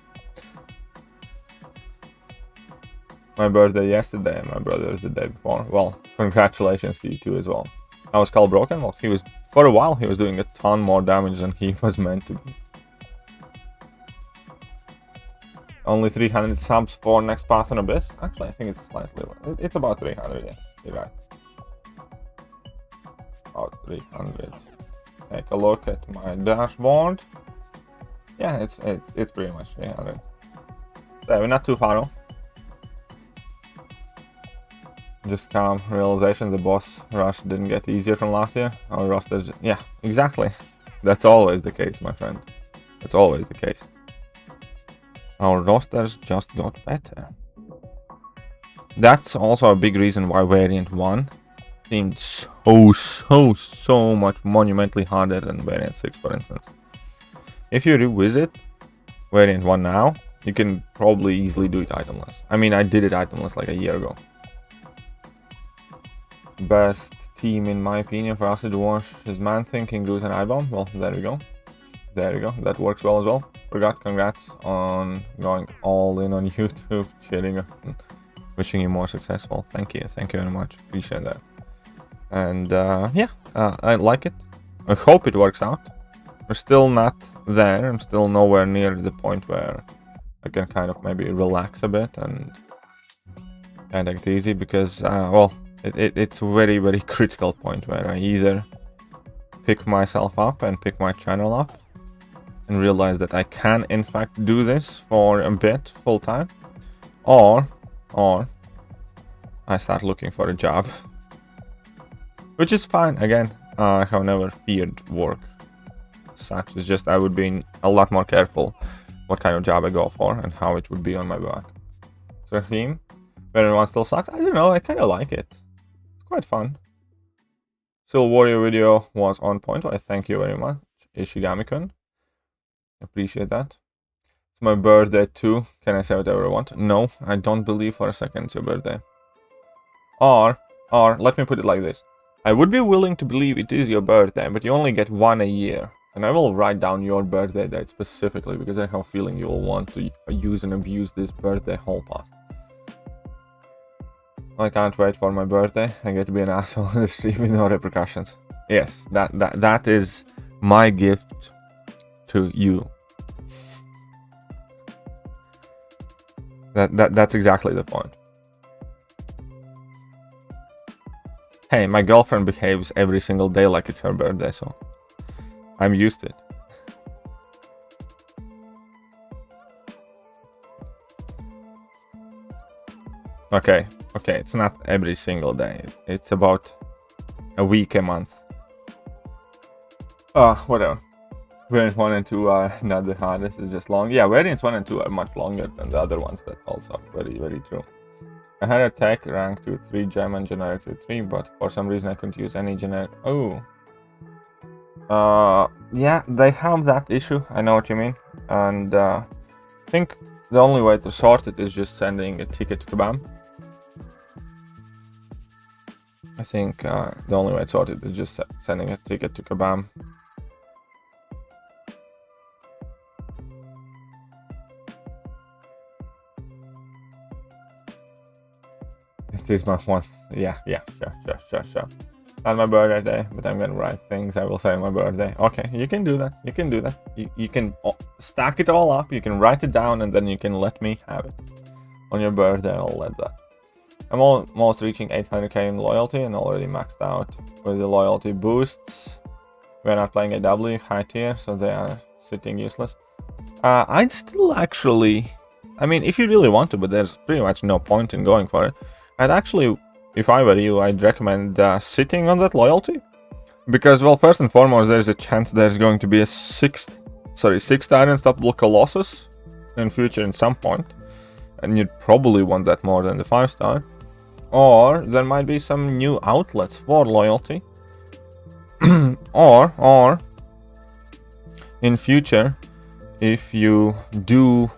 My birthday yesterday, and my brother's the day before. Well, congratulations to you too as well. I was skull broken. Well, he was, for a while, he was doing a ton more damage than he was meant to be. Only 300 subs for next Path on Abyss. Actually, I think it's slightly low. It's about 300, yes. You're right. About 300. Take a look at my dashboard. Yeah, it's pretty much 300. So we're not too far off. Just calm realization the boss rush didn't get easier from last year. Our roster, yeah, exactly. That's always the case, my friend. That's always the case. Our rosters just got better. That's also a big reason why Variant 1 seemed so much monumentally harder than Variant 6, for instance. If you revisit Variant 1 now, you can probably easily do it itemless. I mean, I did it itemless like a year ago. Best team, in my opinion, for Acid Wash is Man-Thing, King Groot, and Eyebomb. Well, there we go. There we go. That works well as well. Forgot, congrats on going all in on YouTube, cheering and wishing you more successful. Thank you very much. Appreciate that. And yeah, I like it. I hope it works out. We're still not there. I'm still nowhere near the point where I can kind of maybe relax a bit and take it easy, because well, it's a very critical point where I either pick myself up and pick my channel up and realize that I can in fact do this for a bit full time, or I start looking for a job, which is fine. Again, I have never feared work such. It's just I would be a lot more careful what kind of job I go for and how it would be on my back. So Raheem, Variant 1 still sucks? I don't know, I kind of like it. It's quite fun. Still, Warrior video was on point. I thank you very much, Ishigami-kun. Appreciate that. It's my birthday too. Can I say whatever I want? No, I don't believe for a second it's your birthday. Or let me put it like this. I would be willing to believe it is your birthday, but you only get one a year. And I will write down your birthday date specifically, because I have a feeling you will want to use and abuse this birthday hall pass. I can't wait for my birthday. I get to be an asshole in the stream with no repercussions. Yes, that is my gift to you. That's exactly the point. Hey, my girlfriend behaves every single day like it's her birthday, so I'm used to it. Okay, it's not every single day. It's about a week, a month. Whatever. Variant 1 and 2 are not the hardest, it's just long. Yeah, Variants 1 and 2 are much longer than the other ones. That's also very true. I had a tech rank to 3 gem and generic to 3, but for some reason I couldn't use any generic. Oh. Yeah, they have that issue. I know what you mean. And I think the only way to sort it is just sending a ticket to Kabam. I think the only way to sort it is just sending a ticket to Kabam. It is my one. Yeah, sure. Not my birthday, but I'm gonna write things I will say on my birthday. Okay, you can do that. You can stack it all up. You can write it down, and then you can let me have it. On your birthday, I'll let that. I'm almost reaching 800k in loyalty and already maxed out with the loyalty boosts. We're not playing AW high tier, so they are sitting useless. I'd still actually, I mean, if you really want to, but there's pretty much no point in going for it. I'd actually, if I were you, I'd recommend sitting on that loyalty. Because, well, first and foremost, there's a chance there's going to be a 6th unstoppable Colossus in future in some point. And you'd probably want that more than the 5-star. Or there might be some new outlets for loyalty. or in future, if you do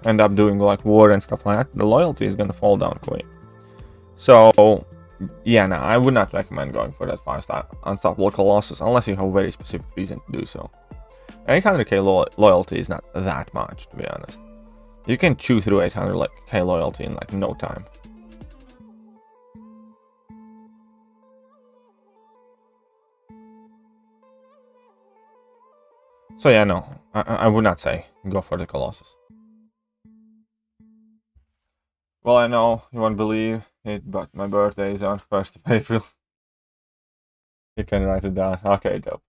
end up doing like war and stuff like that, the loyalty is going to fall down quick. So yeah, no, I would not recommend going for that 5-star unstoppable Colossus unless you have a very specific reason to do so. 800k loyalty is not that much, to be honest. You can chew through 800k loyalty in like no time. So yeah, no, I would not say go for the Colossus. Well, I know you won't believe it, but my birthday is on 1st of April. You can write it down. Okay, dope.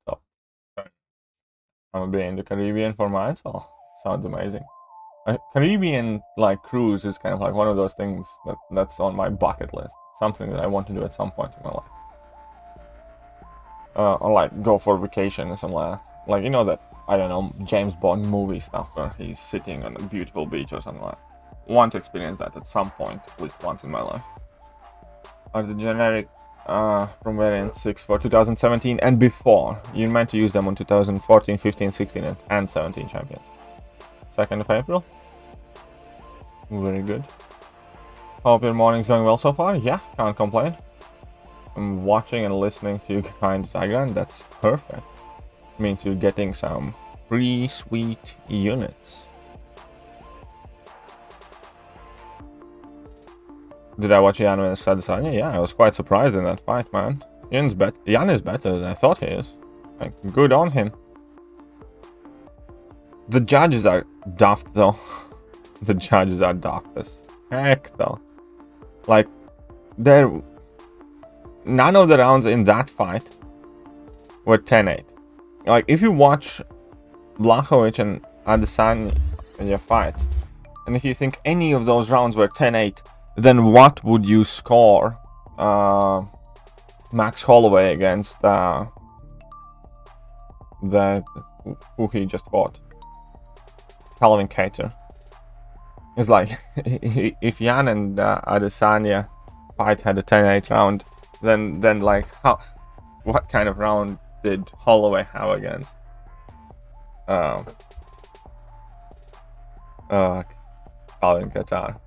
I'm gonna be in the Caribbean for mine, so sounds amazing. A Caribbean like cruise is kind of like one of those things that's on my bucket list. Something that I want to do at some point in my life. Or like go for vacation or something like that. Like, you know, that, I don't know, James Bond movie stuff where he's sitting on a beautiful beach or something like that. Want to experience that at some point, at least once in my life. Are the generic from variant 6 for 2017 and before? You meant to use them on 2014, 15, 16 and 17 champions. 2nd of April. Very good. Hope your morning's going well so far. Yeah, can't complain. I'm watching and listening to you grind Zygram. That's perfect. Means you're getting some pretty sweet units. Did I watch Jan with Sadasanya? Yeah, I was quite surprised in that fight, man. Jan is better than I thought he is. Like, good on him. The judges are daft, though. The judges are daft as heck, though. Like, none of the rounds in that fight were 10-8. Like, if you watch Blachowicz and Adesanya in your fight, and if you think any of those rounds were 10-8, then what would you score Max Holloway against who he just fought? Calvin Kattar. It's like, if Jan and Adesanya fight had a 10-8 round, then like, what kind of round did Holloway have against Calvin Kattar?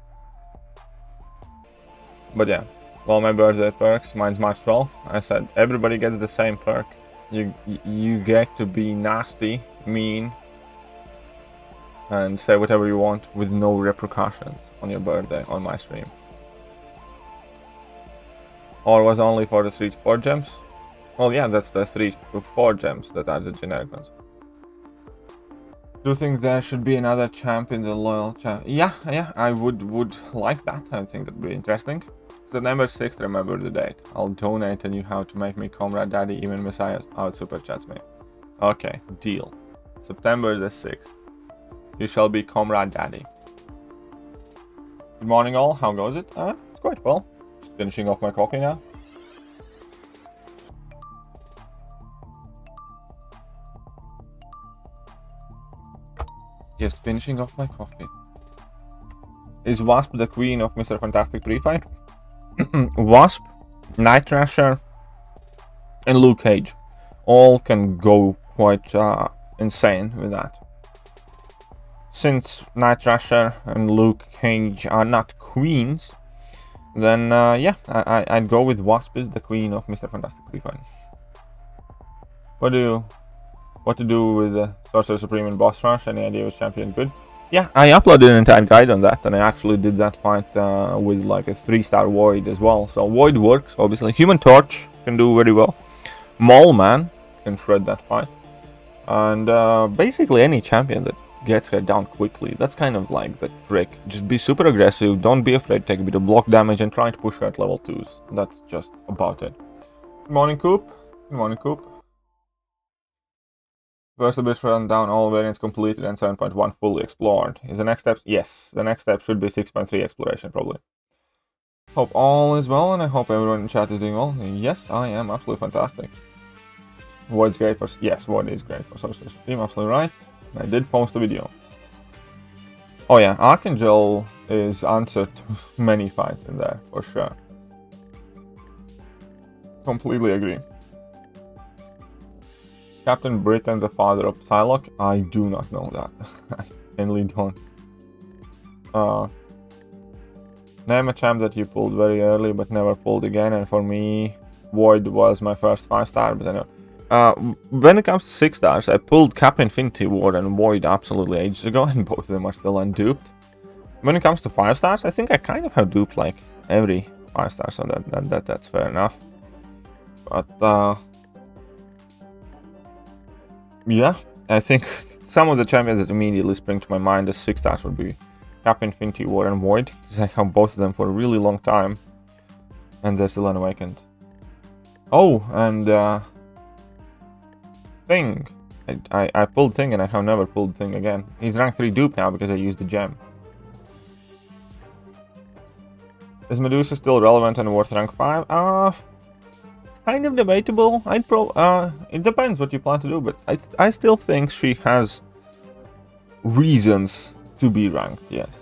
But yeah, well, my birthday perks, mine's March 12th. I said everybody gets the same perk. You get to be nasty, mean, and say whatever you want with no repercussions on your birthday on my stream. Or was only for the 3 4 gems? Well, yeah, that's the 3 4 gems that are the generic ones. Do you think there should be another champ in the loyal champ? Yeah, I would like that. I think that'd be interesting. September 6th, remember the date. I'll donate and you have to make me Comrade Daddy, even Messiah out super chats me. Okay, deal. September the 6th. You shall be Comrade Daddy. Good morning all, how goes it? It's quite well. Just finishing off my coffee now. Just finishing off my coffee. Is Wasp the queen of Mr. Fantastic pre-fight? Wasp, Night Thrasher, and Luke Cage all can go quite insane with that. Since Night Thrasher and Luke Cage are not queens, then yeah, I'd go with Wasp is the queen of Mr. Fantastic pre-fight. What to do with Sorcerer Supreme and Boss Rush? Any idea which champion good? Yeah, I uploaded an entire guide on that, and I actually did that fight with like a 3-star Void as well. So Void works, obviously. Human Torch can do very well. Mole Man can shred that fight. And basically any champion that gets her down quickly, that's kind of like the trick. Just be super aggressive, don't be afraid to take a bit of block damage, and try to push her at level 2s. That's just about it. Good morning, Coop. Good morning, Coop. First abyss run down, all variants completed, and 7.1 fully explored. Is the next step? Yes, the next step should be 6.3 exploration, probably. Hope all is well, and I hope everyone in chat is doing well. Yes, I am absolutely fantastic. Void's great for... Yes, Void is great for Sorcerer Supreme, absolutely right. I did post a video. Oh yeah, Archangel is answer to many fights in there, for sure. Completely agree. Captain Britain the father of Psylocke? I do not know that. I genuinely don't. Name a champ that you pulled very early but never pulled again, and for me, Void was my first 5-star, but anyway. When it comes to 6 stars, I pulled Cap Infinity War and Void absolutely ages ago, and both of them are still unduped. When it comes to 5 stars, I think I kind of have duped like every 5 star, so that's fair enough. But yeah, I think some of the champions that immediately spring to my mind as 6 stars would be Cap Infinity War and Void, because I have both of them for a really long time, and they're still unawakened. Oh, and Thing. I pulled Thing, and I have never pulled Thing again. He's rank 3 dupe now because I used the gem. Is Medusa still relevant and worth rank 5? Kind of debatable. It depends what you plan to do, but I still think she has reasons to be ranked, yes.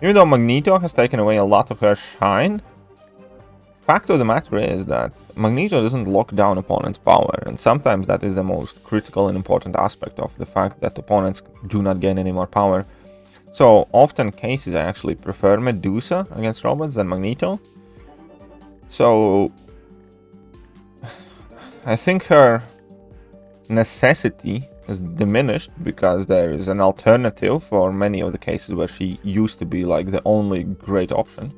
Even though Magneto has taken away a lot of her shine, fact of the matter is that Magneto doesn't lock down opponents' power, and sometimes that is the most critical and important aspect of the fact that opponents do not gain any more power. So, often cases I actually prefer Medusa against robots than Magneto. So, I think her necessity is diminished because there is an alternative for many of the cases where she used to be like the only great option.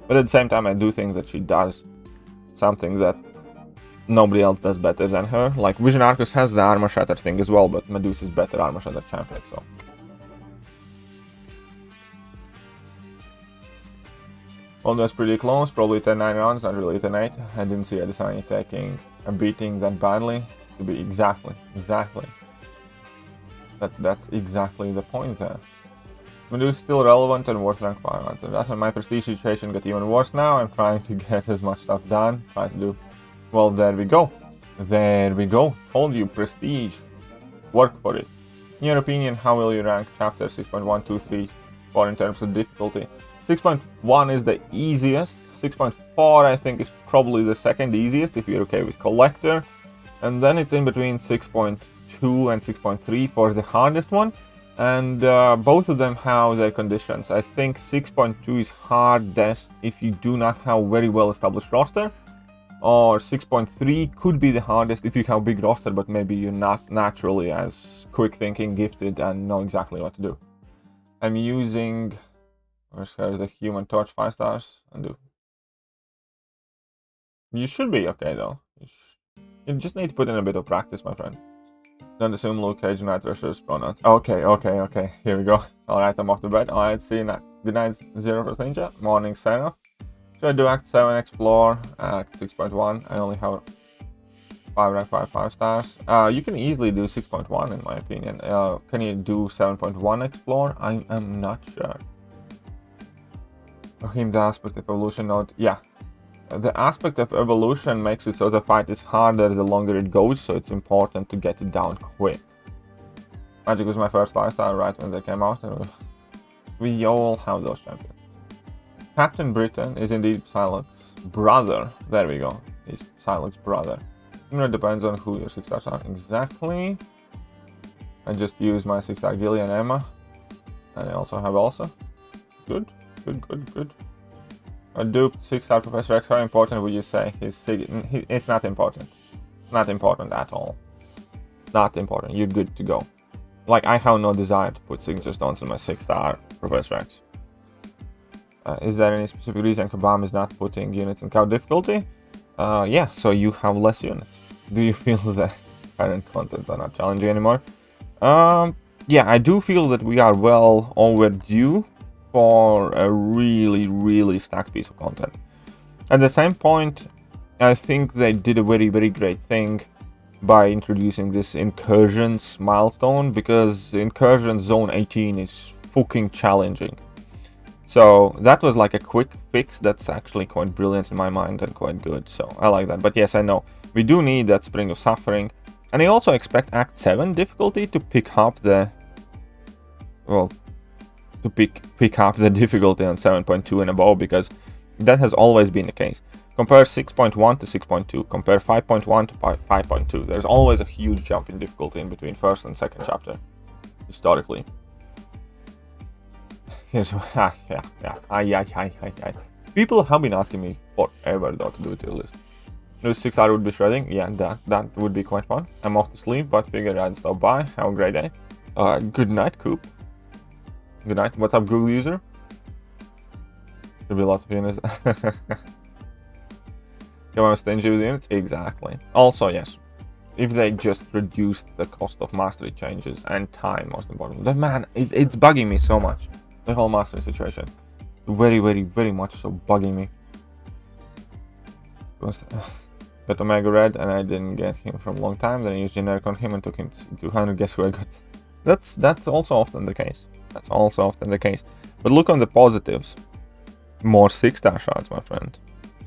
But at the same time, I do think that she does something that nobody else does better than her. Like Vision Arcus has the armor shatter thing as well, but Medusa is better armor shatter champion, so. Well, that's pretty close, probably 10-9 rounds, not really 10-8. I didn't see Adesanya taking a beating that badly. To be exactly. That's exactly the point there. Medusa is still relevant and worth rank 5. That's when my prestige situation got even worse now. I'm trying to get as much stuff done. Try to do. Well, there we go. Told you, prestige. Work for it. In your opinion, how will you rank chapter 6.1, 2, 3, 4 in terms of difficulty? 6.1 is the easiest. 6.4 I think is probably the second easiest if you're okay with Collector. And then it's in between 6.2 and 6.3 for the hardest one. And both of them have their conditions. I think 6.2 is hardest if you do not have very well established roster. Or 6.3 could be the hardest if you have a big roster, but maybe you're not naturally as quick thinking, gifted, and know exactly what to do. I'm using, where's the Human Torch 5 stars? Undo. You should be okay though. You just need to put in a bit of practice, my friend. Don't assume Luke Cage Night versus pronouns. Okay. Here we go. Alright, I'm off to bed. Alright, see you night. Good night, Zero Frost Ninja. Morning, Sarah. Should I do Act 7 Explore? Act 6.1. I only have 5 stars. You can easily do 6.1 in my opinion. Can you do 7.1 Explore? I'm not sure. Him the aspect of evolution node. Yeah. The aspect of evolution makes it so the fight is harder the longer it goes, so it's important to get it down quick. Magic was my first 5-star right when they came out, and we all have those champions. Captain Britain is indeed Psylocke's brother. There we go. He's Psylocke's brother. It depends on who your 6 stars are exactly. I just use my 6-star Gilly and Emma. And I also have Elsa. Good. A duped 6-star Professor X, how important would you say? It's not important. Not important at all. Not important. You're good to go. Like, I have no desire to put signature stones in my 6-star Professor X. Is there any specific reason Kabam is not putting units in cow difficulty? Yeah, so you have less units. Do you feel that current contents are not challenging anymore? Yeah, I do feel that we are well overdue for a really stacked piece of content. At the same point, I think they did a very great thing by introducing this Incursions milestone, because Incursion Zone 18 is fucking challenging. So that was like a quick fix that's actually quite brilliant in my mind and quite good, so I like that. But yes, I know, we do need that Spring of Suffering, and I also expect Act 7 difficulty to pick up the... well, to pick up the difficulty on 7.2 and above, because that has always been the case. Compare 6.1 to 6.2, compare 5.1 to 5.2. There's always a huge jump in difficulty in between first and second chapter, historically. Here's yeah. People have been asking me forever though to do a tier list. New 6-star would be shredding. Yeah, that would be quite fun. I'm off to sleep, but figured I'd stop by. Have a great day. Good night, Coop. Good night. What's up, Google user? There'll be a lot of units. Come on, stingy with units? Exactly. Also, yes. If they just reduced the cost of mastery changes and time, most important. But man, it's bugging me so much. The whole mastery situation. Very, very, very much so bugging me. Got Omega Red and I didn't get him from a long time. Then I used generic on him and took him to 200. Guess who I got? That's also often the case. That's also often the case. But look on the positives. More 6-star shards, my friend.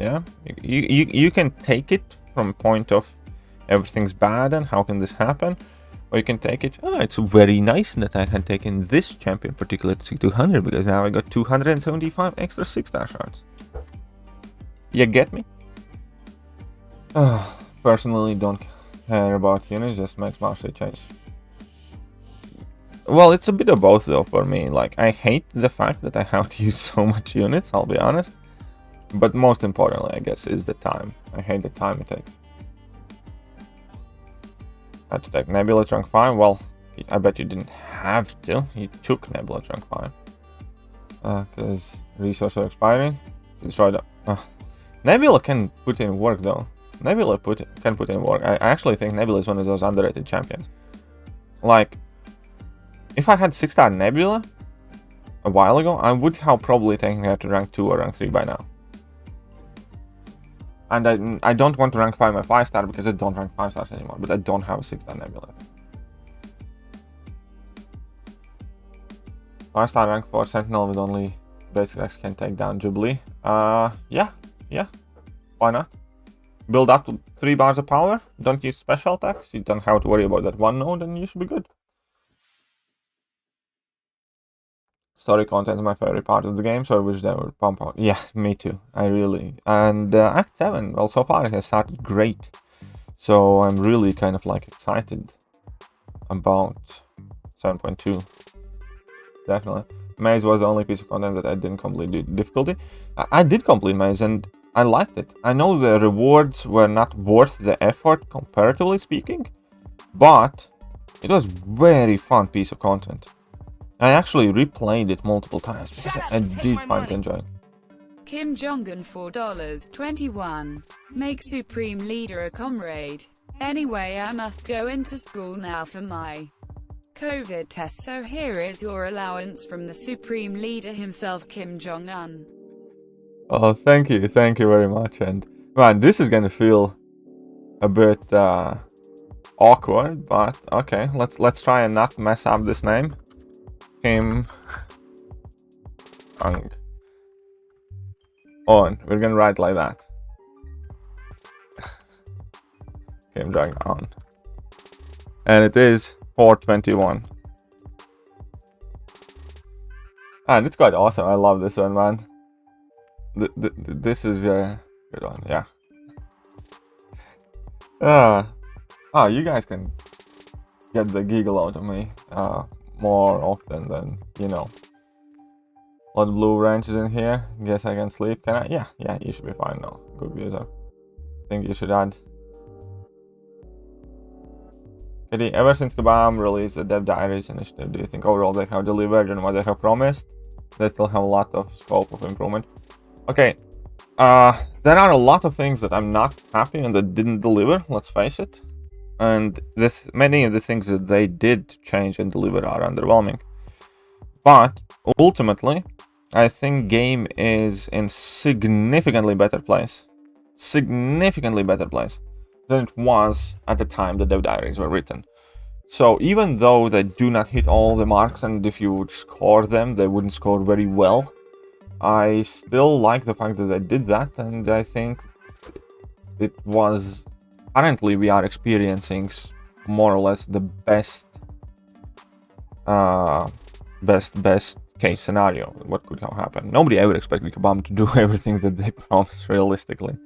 Yeah, you can take it from a point of everything's bad and how can this happen, or you can take it, oh, it's very nice that I had taken this champion particularly to 200 because now I got 275 extra 6-star shards. You get me? Personally, don't care about units, just makes mastery change. Well, it's a bit of both though for me. Like, I hate the fact that I have to use so much units, I'll be honest. But most importantly, I guess, is the time. I hate the time it takes. I had to take Nebula Trunk 5. Well, I bet you didn't have to. You took Nebula Trunk 5. Because resources are expiring. Destroyed it. Nebula can put in work though. Nebula can put in work. I actually think Nebula is one of those underrated champions. Like, if I had 6-star Nebula a while ago, I would have probably taken her to rank 2 or rank 3 by now. And I don't want to rank 5 my 5-star because I don't rank 5 stars anymore, but I don't have a 6-star Nebula. 5-star rank 4 Sentinel with only basic attacks can take down Jubilee. Yeah. Why not? Build up to 3 bars of power. Don't use special attacks. You don't have to worry about that one node and you should be good. Story content is my favorite part of the game, so I wish they would pump out. Yeah, me too. I really. And Act 7, well, so far it has started great. So I'm really kind of like excited about 7.2. Definitely. Maze was the only piece of content that I didn't complete due to difficulty. I did complete Maze and I liked it. I know the rewards were not worth the effort, comparatively speaking, but it was very fun piece of content. I actually replayed it multiple times because I did find it enjoying. Kim Jong-un $4.21. Make Supreme Leader a comrade. Anyway, I must go into school now for my COVID test, so here is your allowance from the Supreme Leader himself, Kim Jong-un. Oh, thank you very much. And man, this is gonna feel a bit awkward, but okay, let's try and not mess up this name. Kim Jong Un. We're gonna write like that. Kim Jong Un. And it is 421. And it's quite awesome. I love this one, man. This is a good one, yeah. Oh, you guys can get the giggle out of me more often than, you know. A lot of blue wrenches in here. Guess I can sleep. Can I? Yeah, you should be fine now. Good user. Think you should add. Kitty, ever since Kabam released the Dev Diaries initiative, do you think overall they have delivered on what they have promised? They still have a lot of scope of improvement. Okay, there are a lot of things that I'm not happy and that didn't deliver, let's face it. And many of the things that they did change and deliver are underwhelming. But ultimately, I think game is in significantly better place. Significantly better place than it was at the time the Dev Diaries were written. So even though they do not hit all the marks, and if you would score them, they wouldn't score very well, I still like the fact that they did that, and I think it was... Currently, we are experiencing more or less the best case scenario. What could have happened? Nobody ever expected Kabam to do everything that they promised realistically.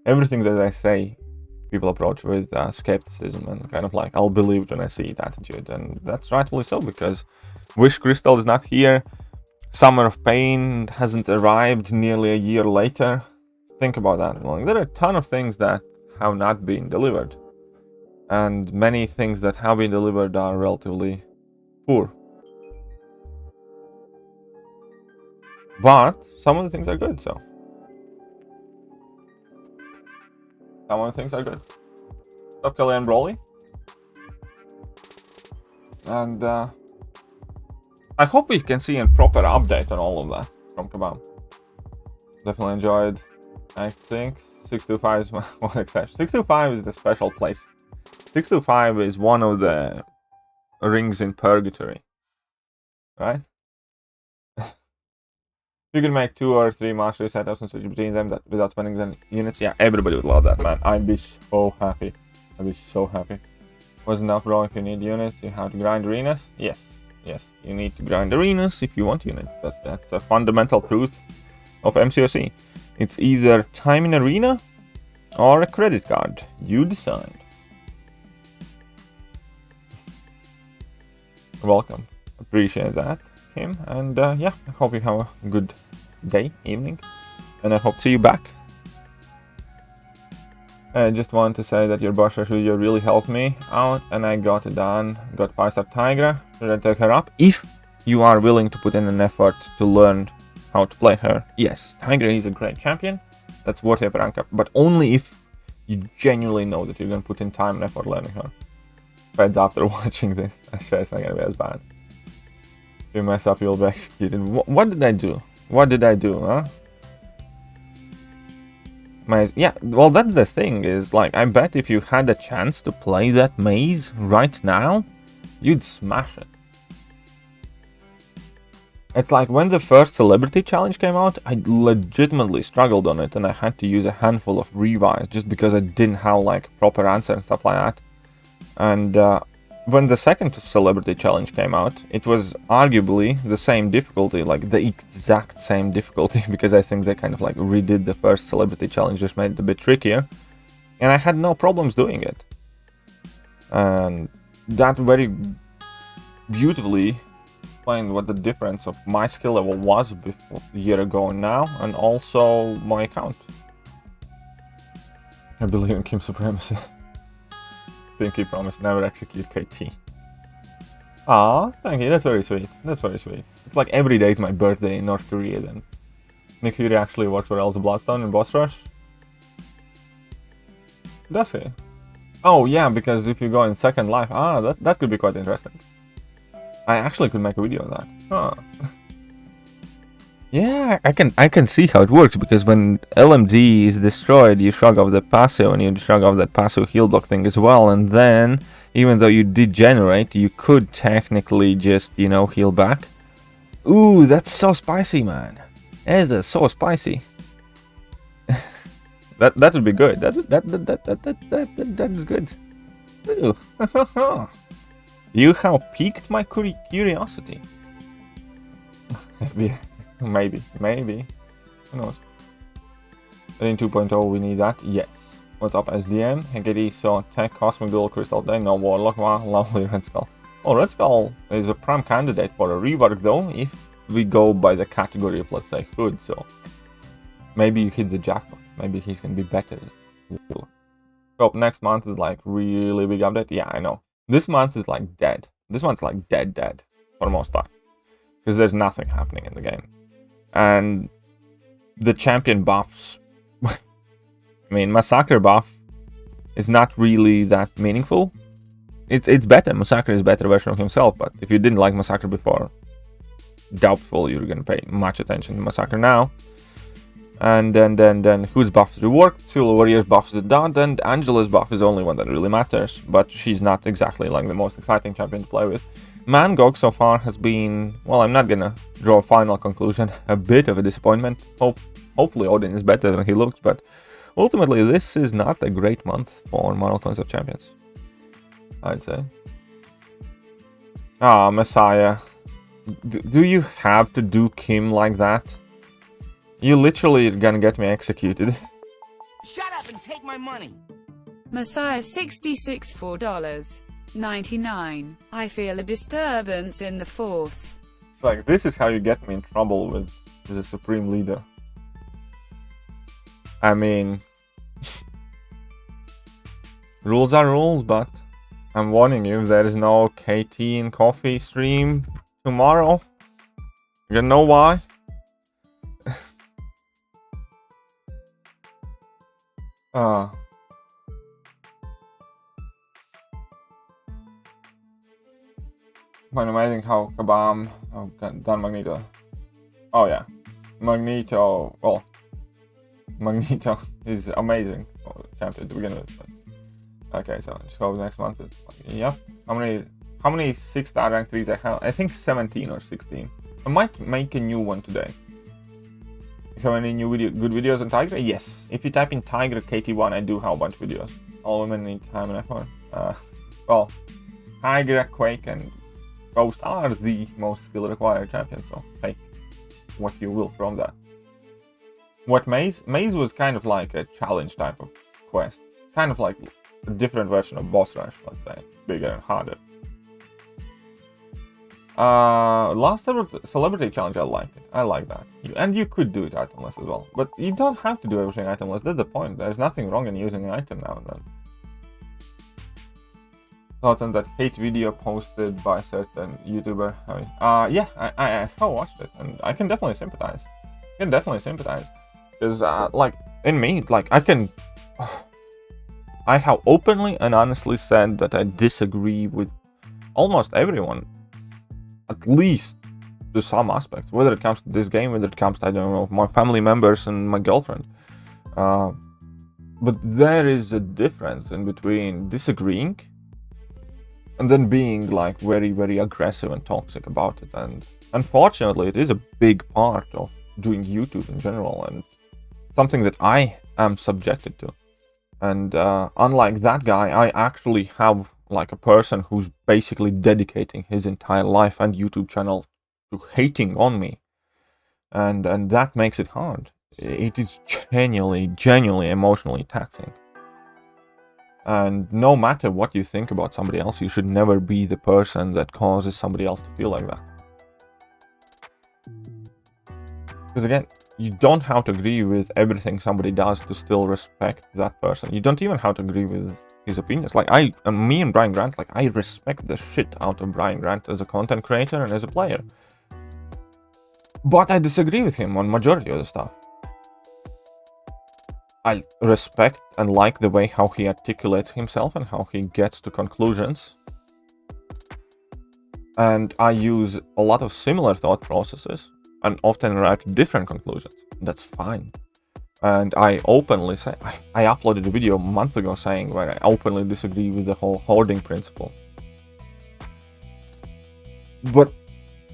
Everything that I say, people approach with skepticism and kind of like, I'll believe when I see it attitude. And that's rightfully so, because Wish Crystal is not here. Summer of Pain hasn't arrived nearly a year later. Think about that. Like, there are a ton of things that have not been delivered. And many things that have been delivered are relatively poor. But some of the things are good, so. Some of the things are good. Stop Kelly and Broly. And I hope we can see a proper update on all of that from Kabam. Definitely enjoyed. I think 625 is one exception. 625 is the special place. 625 is one of the rings in purgatory. Right? You can make 2 or 3 mastery setups and switch between them without spending the units. Yeah, everybody would love that, man. I'd be so happy. I'd be so happy. Wasn't enough, bro. If you need units, you have to grind arenas. Yes, yes, you need to grind arenas if you want units. But that's a fundamental truth of MCOC. It's either time in arena or a credit card. You decide. Welcome. Appreciate that, Kim. And yeah, I hope you have a good day, evening. And I hope to see you back. I just want to say that your Basha video really helped me out and I got it done. Got 5-star Tigra. Should I take her up? If you are willing to put in an effort to learn how to play her, yes, Tigra is a great champion. That's worth a rank up. But only if you genuinely know that you're going to put in time and effort learning her. Feds after watching this. I'm sure it's not going to be as bad. If you mess up, you'll be executed. What did I do? What did I do, huh? Yeah, well, that's the thing, is like, I bet if you had a chance to play that maze right now, you'd smash it. It's like when the first Celebrity Challenge came out, I legitimately struggled on it and I had to use a handful of revives just because I didn't have like proper answer and stuff like that. And when the second Celebrity Challenge came out, it was arguably the same difficulty, like the exact same difficulty, because I think they kind of like redid the first Celebrity Challenge, just made it a bit trickier. And I had no problems doing it. And that very beautifully explained what the difference of my skill level was before a year ago and now, and also my account. I believe in Kim's supremacy. Pinky promised never execute KT. Ah, thank you, that's very sweet. That's very sweet. It's like every day is my birthday in North Korea then. Nick Fury actually works for Elsa Bloodstone in Boss Rush. Does he? Oh yeah, because if you go in Second Life, that could be quite interesting. I actually could make a video on that. Huh. Yeah, I can see how it works, because when LMD is destroyed, you shrug off the passive, and you shrug off that passive heal block thing as well, and then, even though you degenerate, you could technically just, you know, heal back. Ooh, that's so spicy, man. That is so spicy. that would be good. That is good. Ooh. You have piqued my curiosity. Maybe. Who knows? In 2.0 we need that. Yes. What's up, SDM? Hegedi saw Tech Cosmic Dual Crystal Day. No Warlock. Wow, lovely Red Skull. Oh, Red Skull is a prime candidate for a rework though, if we go by the category of, let's say, Hood. So maybe you hit the jackpot. Maybe he's gonna be better. So next month is like really big update. Yeah, I know. This month is like dead. This month's like dead for the most part, because there's nothing happening in the game. And the champion buffs, I mean, Massacre buff is not really that meaningful. It's better. Massacre is a better version of himself, but if you didn't like Massacre before, doubtful you're gonna pay much attention to Massacre now. And then whose buff is reworked? Silver Warrior's buff is done, and Angela's buff is the only one that really matters, but she's not exactly like the most exciting champion to play with. MCOC so far has been, well, I'm not gonna draw a final conclusion, a bit of a disappointment. Hopefully Odin is better than he looks, but ultimately this is not a great month for Mortal Kombat Champions, I'd say. Ah, Messiah. Do you have to do Kim like that? You literally gonna get me executed. Shut up and take my money. Messiah 66 $4.99. I feel a disturbance in the force. It's like, this is how you get me in trouble with the Supreme Leader. I mean, rules are rules, but I'm warning you, there is no KT and coffee stream tomorrow. You know why? Quite amazing how Kabam done Magneto. Oh yeah, Magneto. Well, Magneto is amazing champion to begin with. But, okay, so just go next month. It's like, yep. How many 6-star rank 3s I have? I think 17 or 16. I might make a new one today. If you have any new good videos on Tiger? Yes. If you type in Tiger KT1, I do have a bunch of videos. All women need time and effort. Well, Tiger, Quake, and Ghost are the most skill required champions, so take what you will from that. What Maze was kind of like a challenge type of quest. Kind of like a different version of Boss Rush, let's say. Bigger and harder. Last celebrity challenge, I liked it. I like that. And you could do it itemless as well. But you don't have to do everything itemless. That's the point. There's nothing wrong in using an item now and then. Thoughts on that hate video posted by a certain YouTuber? Yeah, I have watched it, and I can definitely sympathize. Because, like, in me, like, I have openly and honestly said that I disagree with almost everyone. At least to some aspects. Whether it comes to this game, whether it comes to, I don't know, my family members and my girlfriend. But there is a difference in between disagreeing and then being like very, very aggressive and toxic about it. And unfortunately, it is a big part of doing YouTube in general and something that I am subjected to. And unlike that guy, I actually have like a person who's basically dedicating his entire life and YouTube channel to hating on me. And that makes it hard. It is genuinely emotionally taxing. And no matter what you think about somebody else, you should never be the person that causes somebody else to feel like that. Because again, you don't have to agree with everything somebody does to still respect that person. You don't even have to agree with his opinions. Like me and Brian Grant, like I respect the shit out of Brian Grant as a content creator and as a player. But I disagree with him on majority of the stuff. I respect and like the way how he articulates himself and how he gets to conclusions. And I use a lot of similar thought processes and often arrive at different conclusions. That's fine. And I openly say, I uploaded a video a month ago saying where I openly disagree with the whole hoarding principle. But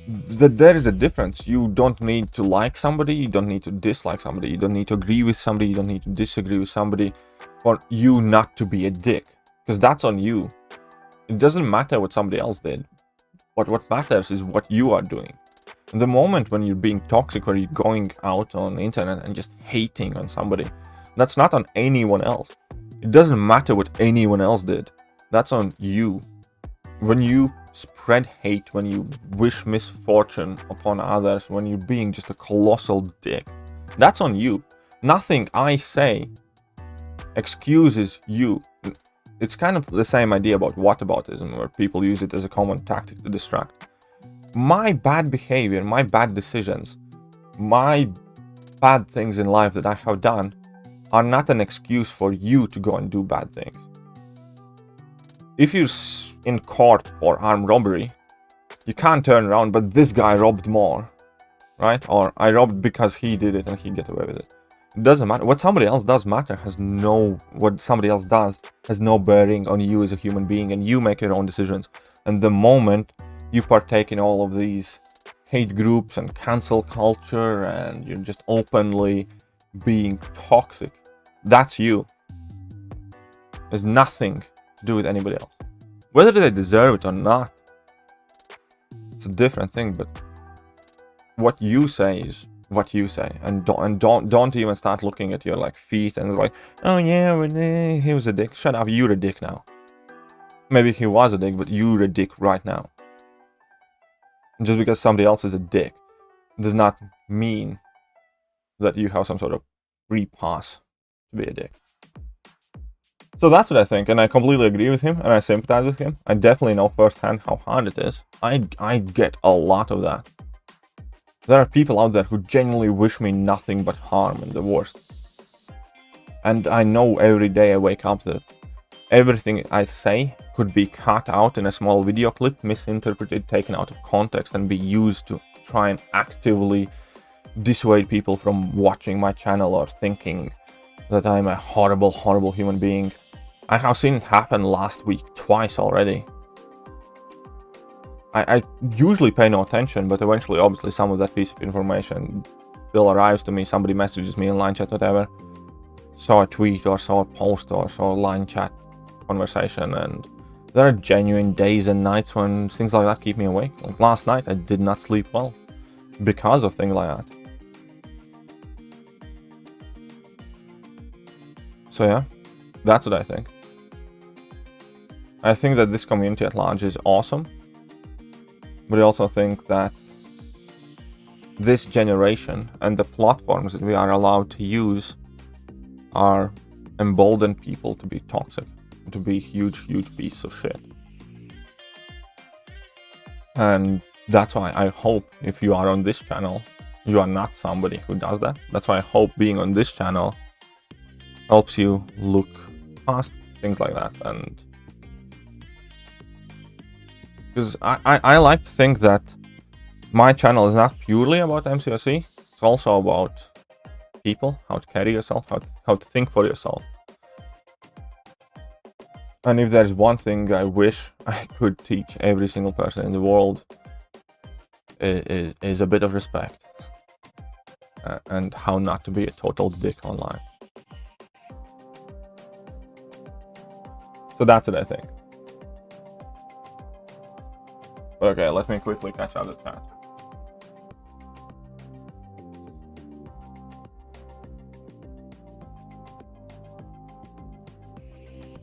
there is a difference. You don't need to like somebody, you don't need to dislike somebody, you don't need to agree with somebody, you don't need to disagree with somebody for you not to be a dick. Because that's on you. It doesn't matter what somebody else did. But what matters is what you are doing. And the moment when you're being toxic, where you're going out on the internet and just hating on somebody, that's not on anyone else. It doesn't matter what anyone else did. That's on you. When you spread hate, when you wish misfortune upon others, when you're being just a colossal dick, that's on you. Nothing I say excuses you. It's kind of the same idea about whataboutism, where people use it as a common tactic to distract. My bad behavior, my bad decisions, my bad things in life that I have done are not an excuse for you to go and do bad things. If you're in court for armed robbery, you can't turn around, but this guy robbed more, right? Or I robbed because he did it and he get away with it. It doesn't matter. What somebody else does matter what somebody else does has no bearing on you as a human being, and you make your own decisions. And the moment you partake in all of these hate groups and cancel culture and you're just openly being toxic, that's you. There's nothing to do with anybody else. Whether they deserve it or not, it's a different thing, but what you say is what you say, and don't even start looking at your like feet and like, oh yeah, he was a dick. Shut up, you're a dick now. Maybe he was a dick, but you're a dick right now. Just because somebody else is a dick does not mean that you have some sort of free pass to be a dick. So that's what I think, and I completely agree with him, and I sympathize with him. I definitely know firsthand how hard it is. I get a lot of that. There are people out there who genuinely wish me nothing but harm and the worst. And I know every day I wake up that everything I say could be cut out in a small video clip, misinterpreted, taken out of context, and be used to try and actively dissuade people from watching my channel or thinking that I'm a horrible, horrible human being. I have seen it happen last week twice already. I usually pay no attention, but eventually, obviously, some of that piece of information still arrives to me. Somebody messages me in line chat, whatever. Saw a tweet or saw a post or saw a line chat conversation, and there are genuine days and nights when things like that keep me awake. Like last night, I did not sleep well because of things like that. So yeah, that's what I think. I think that this community at large is awesome, but I also think that this generation and the platforms that we are allowed to use are embolden people to be toxic, to be huge, huge pieces of shit. And that's why I hope if you are on this channel, you are not somebody who does that. That's why I hope being on this channel helps you look past things like that. And because I like to think that my channel is not purely about MCOC, it's also about people, how to carry yourself, how to think for yourself. And if there's one thing I wish I could teach every single person in the world, is a bit of respect. And how not to be a total dick online. So that's what I think. Okay, let me quickly catch up the chat.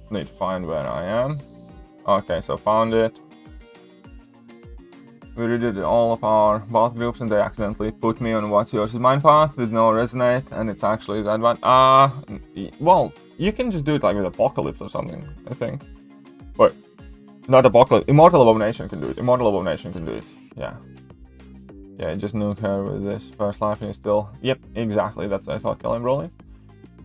Need to find where I am. Okay, so found it. We redid all of our bot groups and they accidentally put me on What's Yours Is Mine path with no resonate, and it's actually that bad. Well, you can just do it like with Apocalypse or something, I think. But not Apocalypse. Immortal Abomination can do it. Immortal Abomination can do it. Yeah. Yeah, just nuke her with this first life and you still. Yep, exactly. That's I thought killing Broly.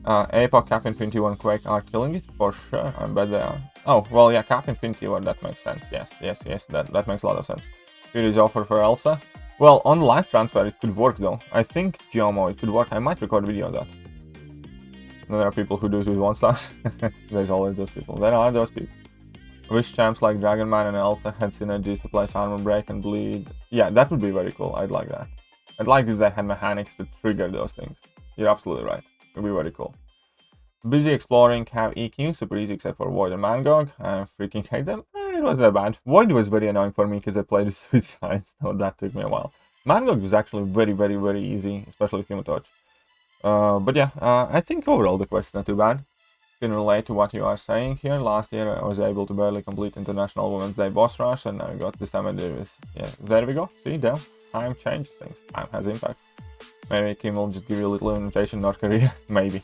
APOC, Cap Infinity War, and Quake are killing it for sure. I bet they are. Oh, well, yeah, Cap Infinity War, that makes sense. Yes, that makes a lot of sense. Series offer for Elsa. Well, on live transfer it could work though. I think Giomo it could work. I might record a video on that. There are people who do it with 1 star. There's always those people. There are those people. Wish champs like Dragon Man and Elsa had synergies to place Armor Break and Bleed. Yeah, that would be very cool. I'd like that. I'd like if they had mechanics to trigger those things. You're absolutely right. It would be very cool. Busy exploring, have EQ, super easy except for Void and Mangog. I freaking hate them. It wasn't that bad. Void was very annoying for me because I played with Suicide, so that took me a while. Mangog was actually very, very, very easy, especially with Human Touch. But yeah, I think overall the quest is not too bad. Can relate to what you are saying here. Last year I was able to barely complete International Women's Day boss rush, and I got this time I did with. Yeah, there we go. See, there. Time changes things. Time has impact. Maybe Kim will just give you a little invitation, North Korea. Maybe.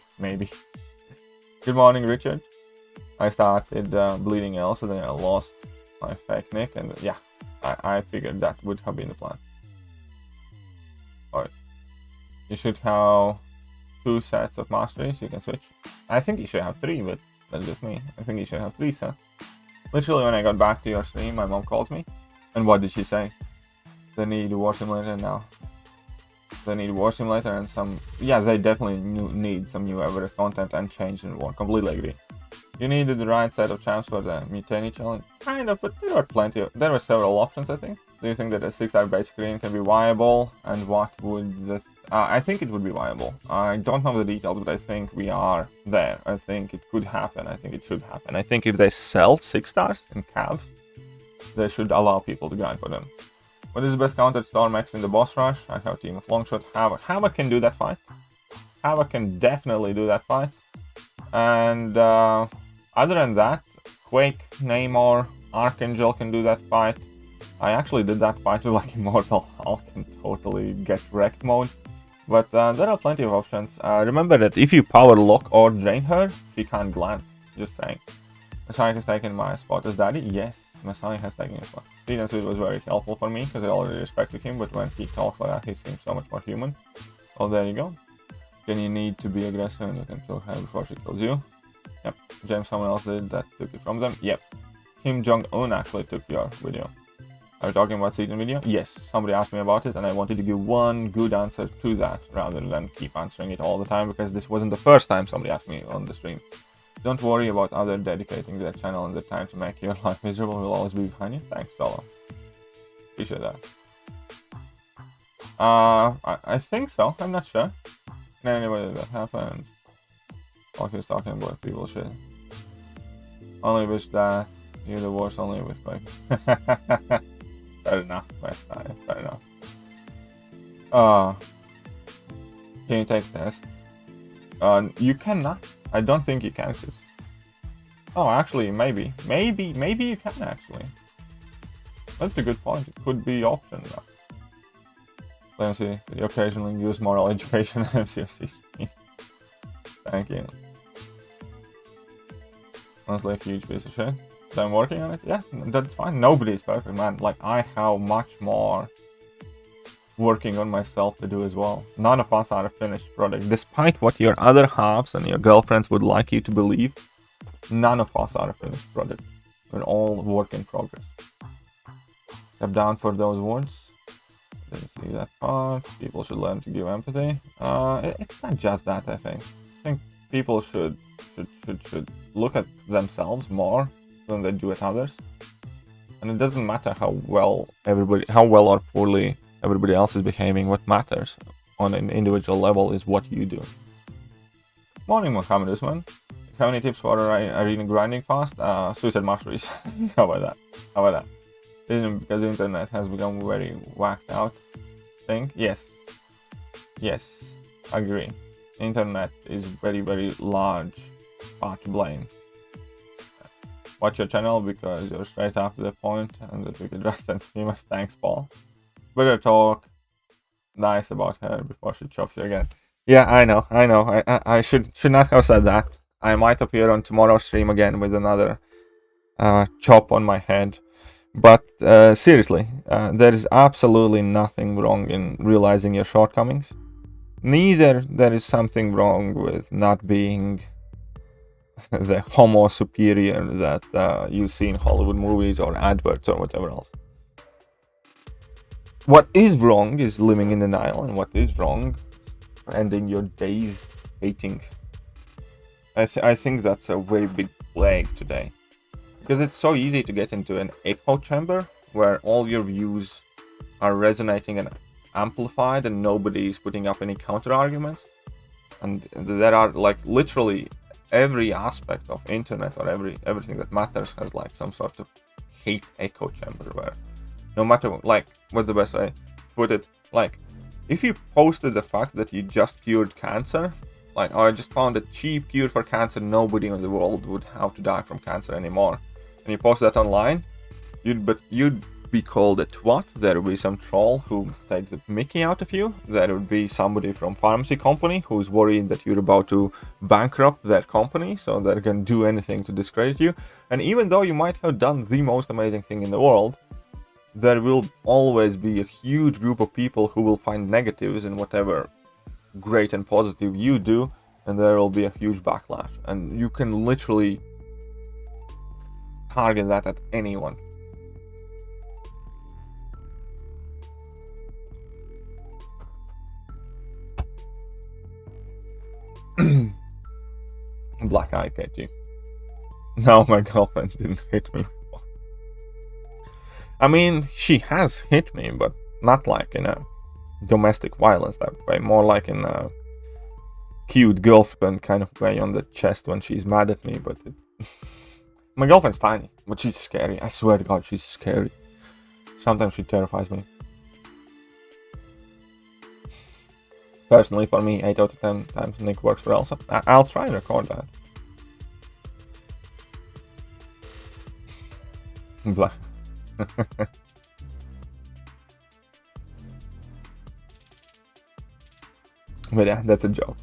Good morning, Richard. I started bleeding Elsa, then I lost my fake nick, and yeah, I figured that would have been the plan. Alright. You should have 2 sets of masteries, you can switch. I think you should have 3, but that's just me. I think you should have 3 sets. Literally when I got back to your stream, my mom calls me. And what did she say? They need War Simulator now. They need War Simulator and some... Yeah, they definitely need some new Everest content and change in War. Completely agree. You needed the right set of champs for the Mutiny challenge? Kind of, but there were plenty of... There were several options, I think. Do you think that a 6-star basic green can be viable? And what would the... I think it would be viable. I don't know the details, but I think we are there. I think it could happen. I think it should happen. I think if they sell 6 stars in Cav, they should allow people to grind for them. What is the best counter to Storm X in the boss rush? I have a team of Longshot. Havoc can do that fight. Havoc can definitely do that fight. And other than that, Quake, Namor, Archangel can do that fight. I actually did that fight with like Immortal Hulk and totally get wrecked mode. But there are plenty of options. Remember that if you power lock or drain her, she can't glance. Just saying. Messiah has taken my spot as daddy. Yes, Messiah has taken his spot. Season suit was very helpful for me because I already respected him, but when he talks like that, he seems so much more human. Oh, there you go. Then you need to be aggressive and you can kill her before she kills you. Yep. James, someone else did that, took it from them. Yep. Kim Jong-un actually took your video. Are we talking about season video? Yes. Somebody asked me about it and I wanted to give one good answer to that rather than keep answering it all the time because this wasn't the first time somebody asked me on the stream. Don't worry about other dedicating their channel and the time to make your life miserable. We'll always be behind you. Thanks, Solo. Appreciate that. I think so. I'm not sure. Anyway, that happened. While he was talking about people shit. Only wish that you're the worst. Only wish like. Fair enough. Fair enough. Can you take test? You cannot. I don't think you can. Oh, actually, maybe you can actually. That's a good point. It could be option though. Let me see. You occasionally use moral education and MCOC stream. Thank you. Honestly, a huge piece of shit. So I'm working on it. Yeah, that's fine. Nobody is perfect, man. Like I have much more working on myself to do as well. None of us are a finished product. Despite what your other halves and your girlfriends would like you to believe, none of us are a finished product. We're all work in progress. Step down for those words. Didn't see that part. People should learn to give empathy. It's not just that, I think. I think people should look at themselves more than they do at others. And it doesn't matter how well or poorly everybody else is behaving. What matters on an individual level is what you do. Morning, Mohammed Usman. Have any tips for arena grinding fast? Suicide masteries. How about that? Isn't it because the internet has become very whacked out thing? Yes, agree. Internet is very large part to blame. Watch your channel because you're straight up to the point and that we could rest and stream. Thanks, Paul. Better talk nice about her before she chops you again. Yeah, I know. I should not have said that. I might appear on tomorrow's stream again with another chop on my head. But seriously, there is absolutely nothing wrong in realizing your shortcomings. Neither there is something wrong with not being the homo superior that you see in Hollywood movies or adverts or whatever else. What is wrong is living in denial, and what is wrong is ending your days hating. I think that's a very big plague today. Because it's so easy to get into an echo chamber where all your views are resonating and amplified and nobody is putting up any counter arguments. And there are like literally every aspect of internet or everything that matters has like some sort of hate echo chamber where no matter like what's the best way to put it, like if you posted the fact that you just cured cancer, like, oh, I just found a cheap cure for cancer, nobody in the world would have to die from cancer anymore, and you post that online, you'd be called a twat. There would be some troll who takes the mickey out of you. There would be somebody from pharmacy company who's worried that you're about to bankrupt their company, so they're gonna do anything to discredit you. And even though you might have done the most amazing thing in the world, there will always be a huge group of people who will find negatives in whatever great and positive you do, and there will be a huge backlash. And you can literally target that at anyone. Black eye, Katie. No, my girlfriend didn't hit me. I mean, she has hit me, but not like in a domestic violence type of way, more like in a cute girlfriend kind of way on the chest when she's mad at me. But my girlfriend's tiny, but she's scary. I swear to God, she's scary. Sometimes she terrifies me. Personally, for me, 8 out of 10 times Nick works for Elsa. I'll try and record that. Black. But yeah, that's a joke.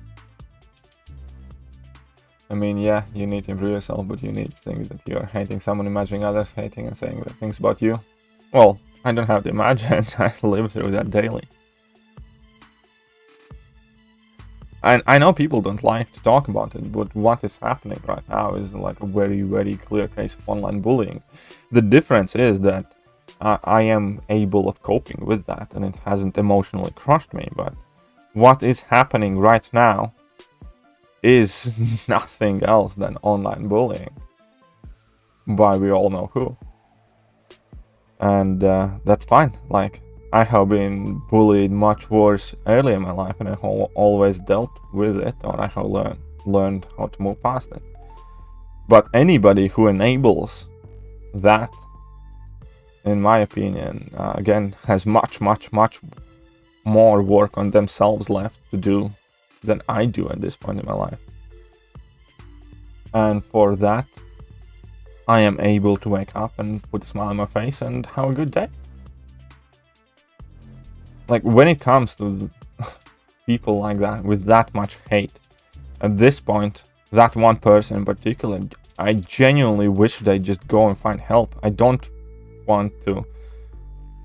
I mean, yeah, you need to improve yourself, but you need to think that you're hating someone, imagining others hating and saying bad things about you. Well, I don't have to imagine. I live through that daily. And I know people don't like to talk about it, but what is happening right now is like a very, very clear case of online bullying. The difference is that I am able of coping with that, and it hasn't emotionally crushed me. But what is happening right now is nothing else than online bullying by we all know who. And that's fine. Like, I have been bullied much worse early in my life, and I have always dealt with it, or I have learned how to move past it. But anybody who enables that, in my opinion, again, has much more work on themselves left to do than I do at this point in my life. And for that, I am able to wake up and put a smile on my face and have a good day. Like, when it comes to people like that, with that much hate, at this point, that one person in particular, I genuinely wish they just go and find help. I don't want to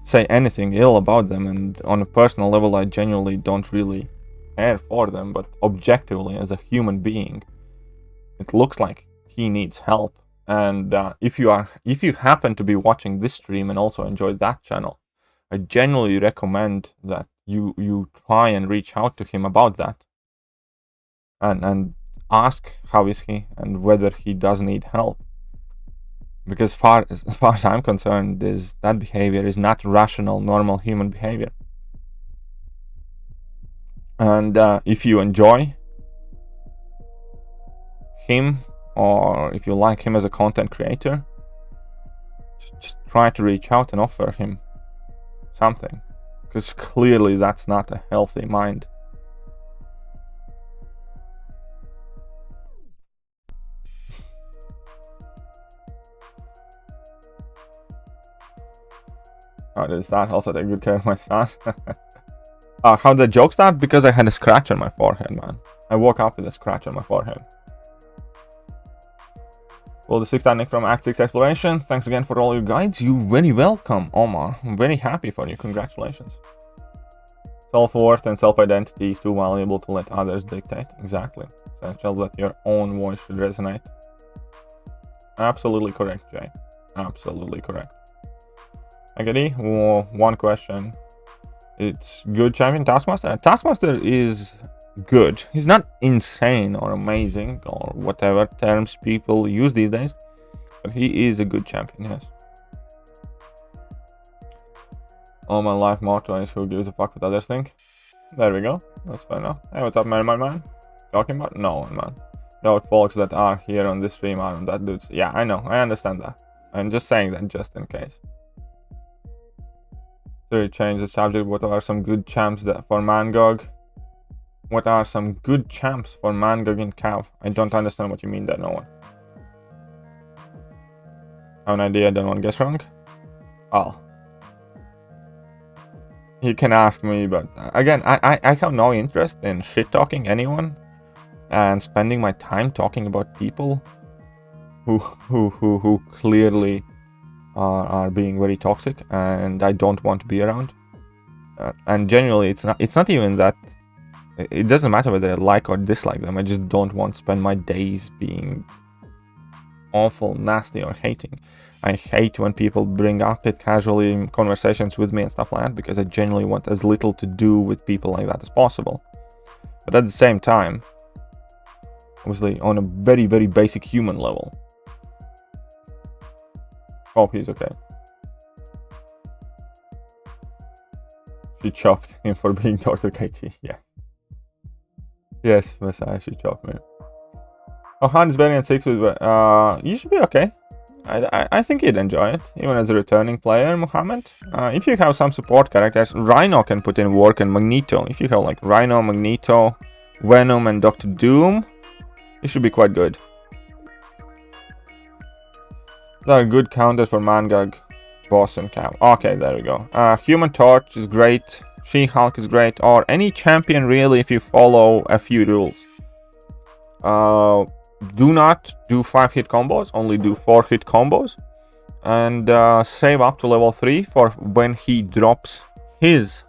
say anything ill about them, and on a personal level, I genuinely don't really care for them, but objectively, as a human being, it looks like he needs help. And if you happen to be watching this stream and also enjoy that channel, I genuinely recommend that you try and reach out to him about that, and ask how is he and whether he does need help. Because as far as I'm concerned, that behavior is not rational, normal human behavior. And if you enjoy him, or if you like him as a content creator, just try to reach out and offer him something, because clearly that's not a healthy mind. How did it start? Also take good care of my son. How did the joke start? Because I had a scratch on my forehead, man. I woke up with a scratch on my forehead. Well, the 6th Nick from Act 6 Exploration. Thanks again for all your guides. You're very welcome, Omar. I'm very happy for you. Congratulations. Self-worth and self-identity is too valuable to let others dictate. Exactly. It's essential that your own voice should resonate. Absolutely correct, Jay. Absolutely correct. Agadi, one question. It's good champion Taskmaster. Taskmaster is good. He's not insane or amazing or whatever terms people use these days, but he is a good champion, yes. All my life motto is who gives a fuck what others think. There we go. That's fine now. Hey, what's up, man? Talking about? No one, man. No, folks that are here on this stream are on that dudes. Yeah, I know. I understand that. I'm just saying that just in case. To change the subject, what are some good champs for Mangog? What are some good champs for Mangog and Cav? I don't understand what you mean there, no one. Have an idea, don't want to guess wrong? Oh. You can ask me, but again, I have no interest in shit-talking anyone and spending my time talking about people who clearly are being very toxic, and I don't want to be around. And generally, it's not even that. It doesn't matter whether I like or dislike them. I just don't want to spend my days being awful, nasty, or hating. I hate when people bring up it casually in conversations with me and stuff like that, because I genuinely want as little to do with people like that as possible. But at the same time, obviously on a very, very basic human level, hope he's okay. She chopped him for being Dr. KT, yeah. Yes, Messiah, she chopped me. Oh, Hans Variant 6 with you should be okay. I think you'd enjoy it, even as a returning player, Muhammad. If you have some support characters, Rhino can put in work, and Magneto. If you have like Rhino, Magneto, Venom, and Dr. Doom, it should be quite good. There are good counters for Mangog, Boss, and Cav. Okay, there we go. Human Torch is great. She-Hulk is great, or any champion really if you follow a few rules. Do not do 5-hit combos, only do 4-hit combos. And save up to level 3 for when he drops his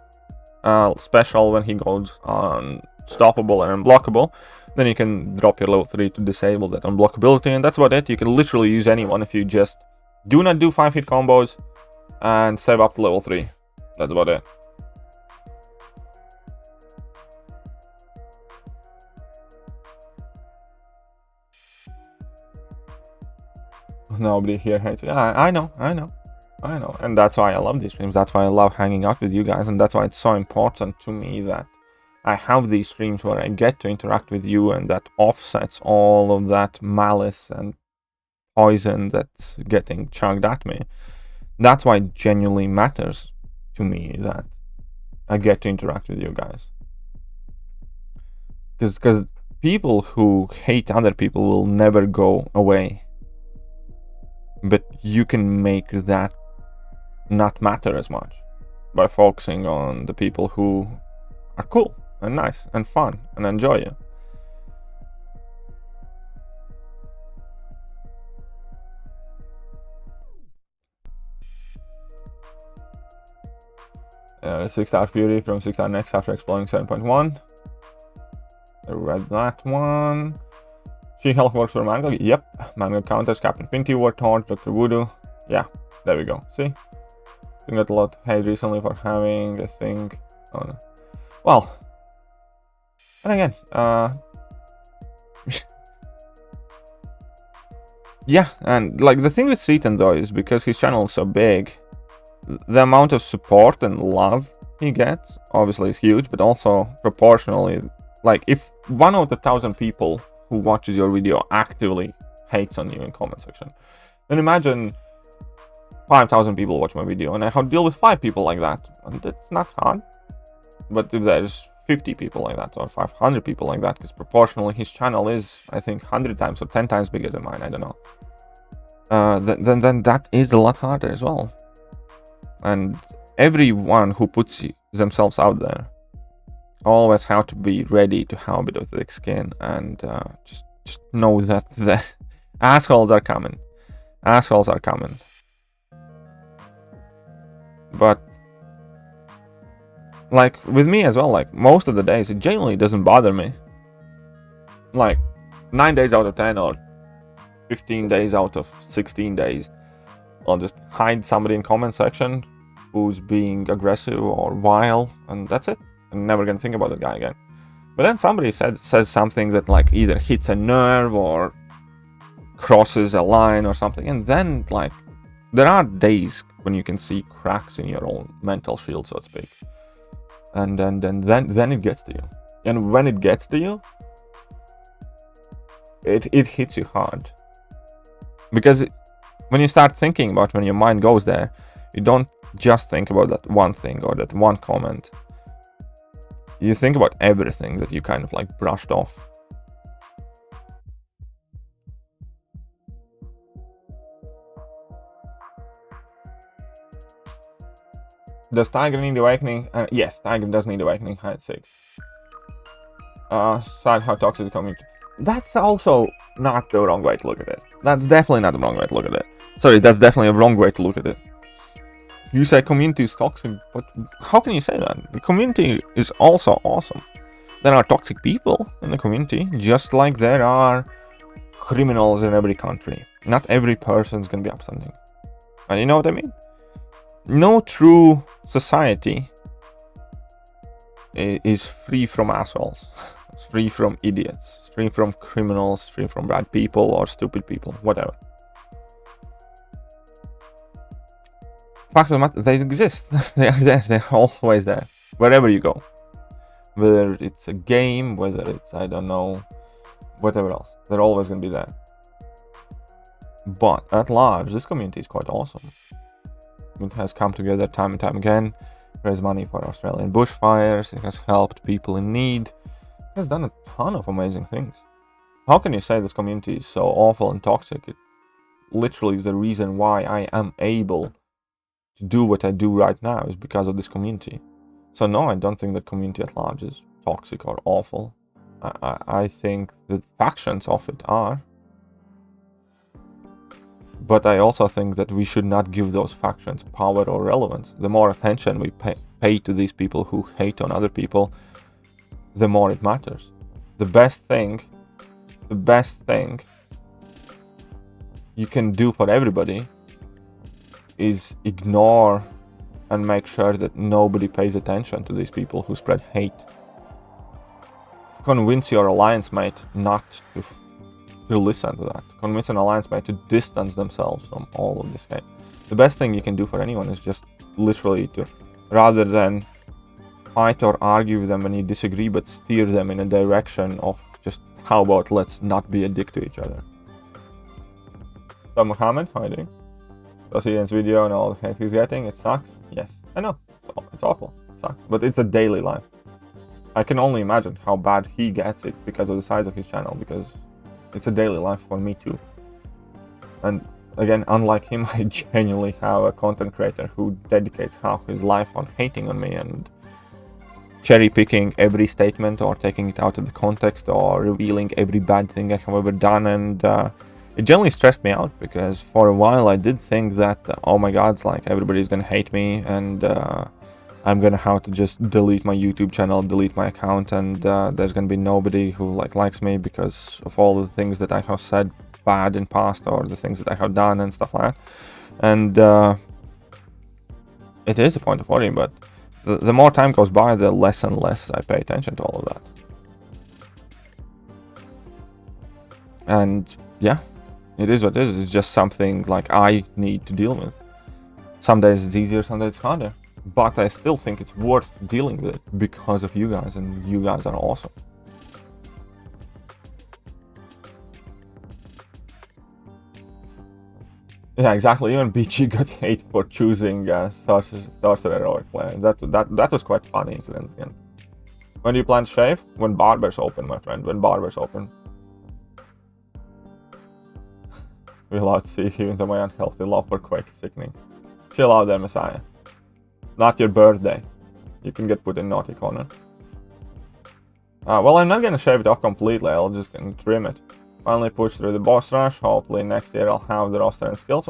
special, when he goes unstoppable and unblockable. Then you can drop your level 3 to disable that unblockability, and that's about it. You can literally use anyone if you just do not do 5-hit combos and save up to level 3. That's about it. Nobody here hates it. Yeah, I know. And that's why I love these streams. That's why I love hanging out with you guys. And that's why it's so important to me that I have these streams where I get to interact with you, and that offsets all of that malice and poison that's getting chugged at me. That's why it genuinely matters to me that I get to interact with you guys. Because people who hate other people will never go away. But you can make that not matter as much by focusing on the people who are cool and nice and fun and enjoy you. The 6-star Fury from 6-star next after exploring 7.1. I read that one. She-Hulk works for Mango. Yep. Mango counters Captain Pinty, War Torch, Dr. Voodoo. Yeah, there we go. See? We got a lot of hate recently for having a thing. Oh, no. Well. And again, yeah, and like the thing with Seaton though is because his channel is so big, the amount of support and love he gets obviously is huge, but also proportionally, like if 1 out of 1,000 people who watches your video actively hates on you in comment section, then imagine 5,000 people watch my video and I have to deal with 5 people like that, and it's not hard. But if there's 50 people like that or 500 people like that, because proportionally his channel is, I think, 100 times or 10 times bigger than mine, I don't know, then that is a lot harder as well. And everyone who puts themselves out there always have to be ready to have a bit of thick skin, and just know that the assholes are coming. Assholes are coming. But like with me as well, like most of the days it genuinely doesn't bother me. Like 9 days out of 10 or 15 days out of 16 days, I'll just hide somebody in comment section who's being aggressive or vile, and that's it. I'm never gonna think about that guy again. But then somebody says something that like either hits a nerve or crosses a line or something, and then like there are days when you can see cracks in your own mental shield, so to speak. And then it gets to you. And when it gets to you, it hits you hard. Because when you start thinking about, when your mind goes there, you don't just think about that one thing or that one comment. You think about everything that you kind of like brushed off. Does Tiger need awakening? Yes, Tiger does need awakening. Height 6. Side how toxic the community. That's also not the wrong way to look at it. That's definitely not the wrong way to look at it. Sorry, that's definitely a wrong way to look at it. You say community is toxic, but how can you say that? The community is also awesome. There are toxic people in the community, just like there are criminals in every country. Not every person's gonna be upstanding. And you know what I mean? No true society is free from assholes. It's free from idiots. It's free from criminals. Free from bad people or stupid people. Whatever. Fact of the matter, they exist. They are there. They're always there. Wherever you go. Whether it's a game, whether it's, I don't know, whatever else. They're always going to be there. But at large, this community is quite awesome. It has come together time and time again, raised money for Australian bushfires, it has helped people in need, it has done a ton of amazing things. How can you say this community is so awful and toxic? It literally is the reason why I am able to do what I do right now, is because of this community. So no, I don't think the community at large is toxic or awful. I think the factions of it are. But I also think that we should not give those factions power or relevance. The more attention we pay to these people who hate on other people, the more it matters. The best thing you can do for everybody is ignore and make sure that nobody pays attention to these people who spread hate. Convince your alliance mate not to listen to that. Convince an alliance mate to distance themselves from all of this hate. The best thing you can do for anyone is just literally to, rather than fight or argue with them when you disagree, but steer them in a direction of just, how about let's not be a dick to each other. So Mohammed, how are you doing? So see this video and all the hate he's getting, it sucks. Yes, I know, it's awful, it sucks, but it's a daily life. I can only imagine how bad he gets it because of the size of his channel, because it's a daily life for me too. And again, unlike him, I genuinely have a content creator who dedicates half his life on hating on me and cherry picking every statement or taking it out of the context or revealing every bad thing I have ever done. And it generally stressed me out because for a while I did think that, oh my god, it's like everybody's gonna hate me and I'm gonna have to just delete my YouTube channel, delete my account, and there's gonna be nobody who likes me because of all the things that I have said bad in past or the things that I have done and stuff like that. And it is a point of worry, but the more time goes by, the less and less I pay attention to all of that. And yeah, it is what it is. It's just something like I need to deal with. Some days it's easier, some days it's harder. But I still think it's worth dealing with it because of you guys, and you guys are awesome. Yeah, exactly. Even BG got hate for choosing Sorcerer Heroic player. That was quite funny incident again. When do you plan to shave? When barbers open, my friend. When barbers open. We're allowed to see even though my unhealthy love for Quake is sickening. Chill out there, Messiah. Not your birthday. You can get put in naughty corner. Well, I'm not gonna shave it off completely. I'll just trim it. Finally push through the boss rush. Hopefully next year I'll have the roster and skills.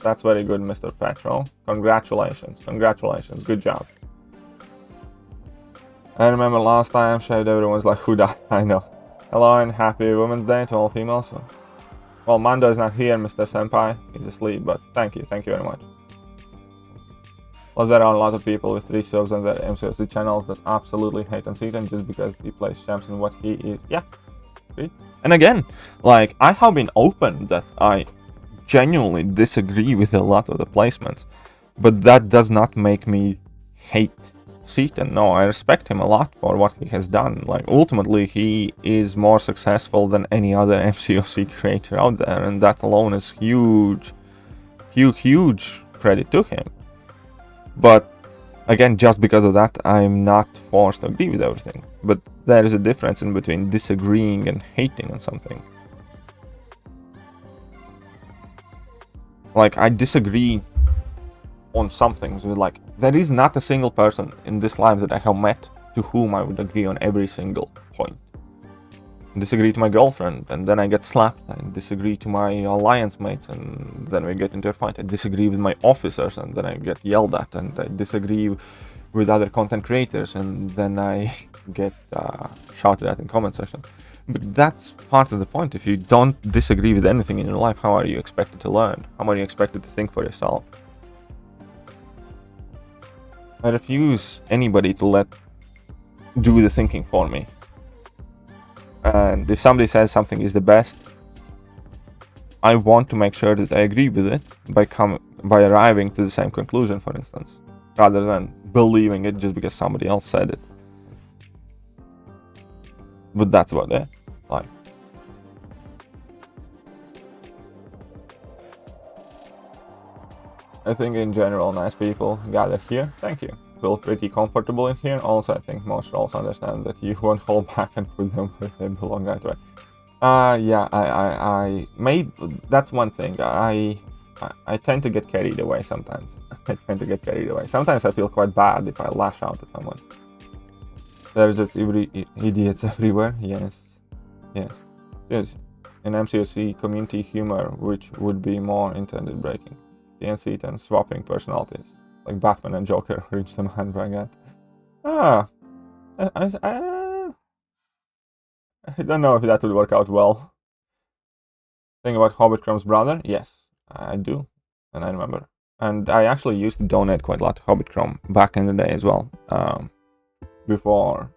That's very good, Mr. Petro. Congratulations. Congratulations. Good job. I remember last time I shaved, everyone's like, who died? I know. Hello and happy Women's Day to all females. Well, Mando is not here, Mr. Senpai. He's asleep, but thank you very much. Well, there are a lot of people with 3 subs on their MCOC channels that absolutely hate on Seaton just because he plays champs and what he is. Yeah. And again, like, I have been open that I genuinely disagree with a lot of the placements, but that does not make me hate Seaton. No, I respect him a lot for what he has done. Like, ultimately, he is more successful than any other MCOC creator out there, and that alone is huge credit to him. But again, just because of that, I'm not forced to agree with everything. But there is a difference in between disagreeing and hating on something. Like, I disagree on some things. Like, there is not a single person in this life that I have met to whom I would agree on every single point. I disagree to my girlfriend, and then I get slapped. I disagree to my alliance mates, and then we get into a fight. I disagree with my officers, and then I get yelled at. And I disagree with other content creators, and then I get shouted at in comment section. But that's part of the point. If you don't disagree with anything in your life, how are you expected to learn? How are you expected to think for yourself? I refuse anybody to do the thinking for me. And if somebody says something is the best, I want to make sure that I agree with it by arriving to the same conclusion, for instance, rather than believing it just because somebody else said it. But that's about it. Like, I think in general, nice people gather here. Thank you. Feel pretty comfortable in here. Also, I think most roles understand that you won't hold back and put them where they belong right away. Yeah, I made, that's one thing. I I tend to get carried away sometimes. I tend to get carried away. Sometimes I feel quite bad if I lash out at someone. There's just idiots everywhere. Yes. Yes. Yes. In MCOC, community humor, which would be more intended breaking. DNC and swapping personalities. Like Batman and Joker reach some handbrake at. I don't know if that would work out well. Think about Hobbit Crumb's brother? Yes, I do. And I remember. And I actually used to donate quite a lot to Hobbit Crumb back in the day as well. Before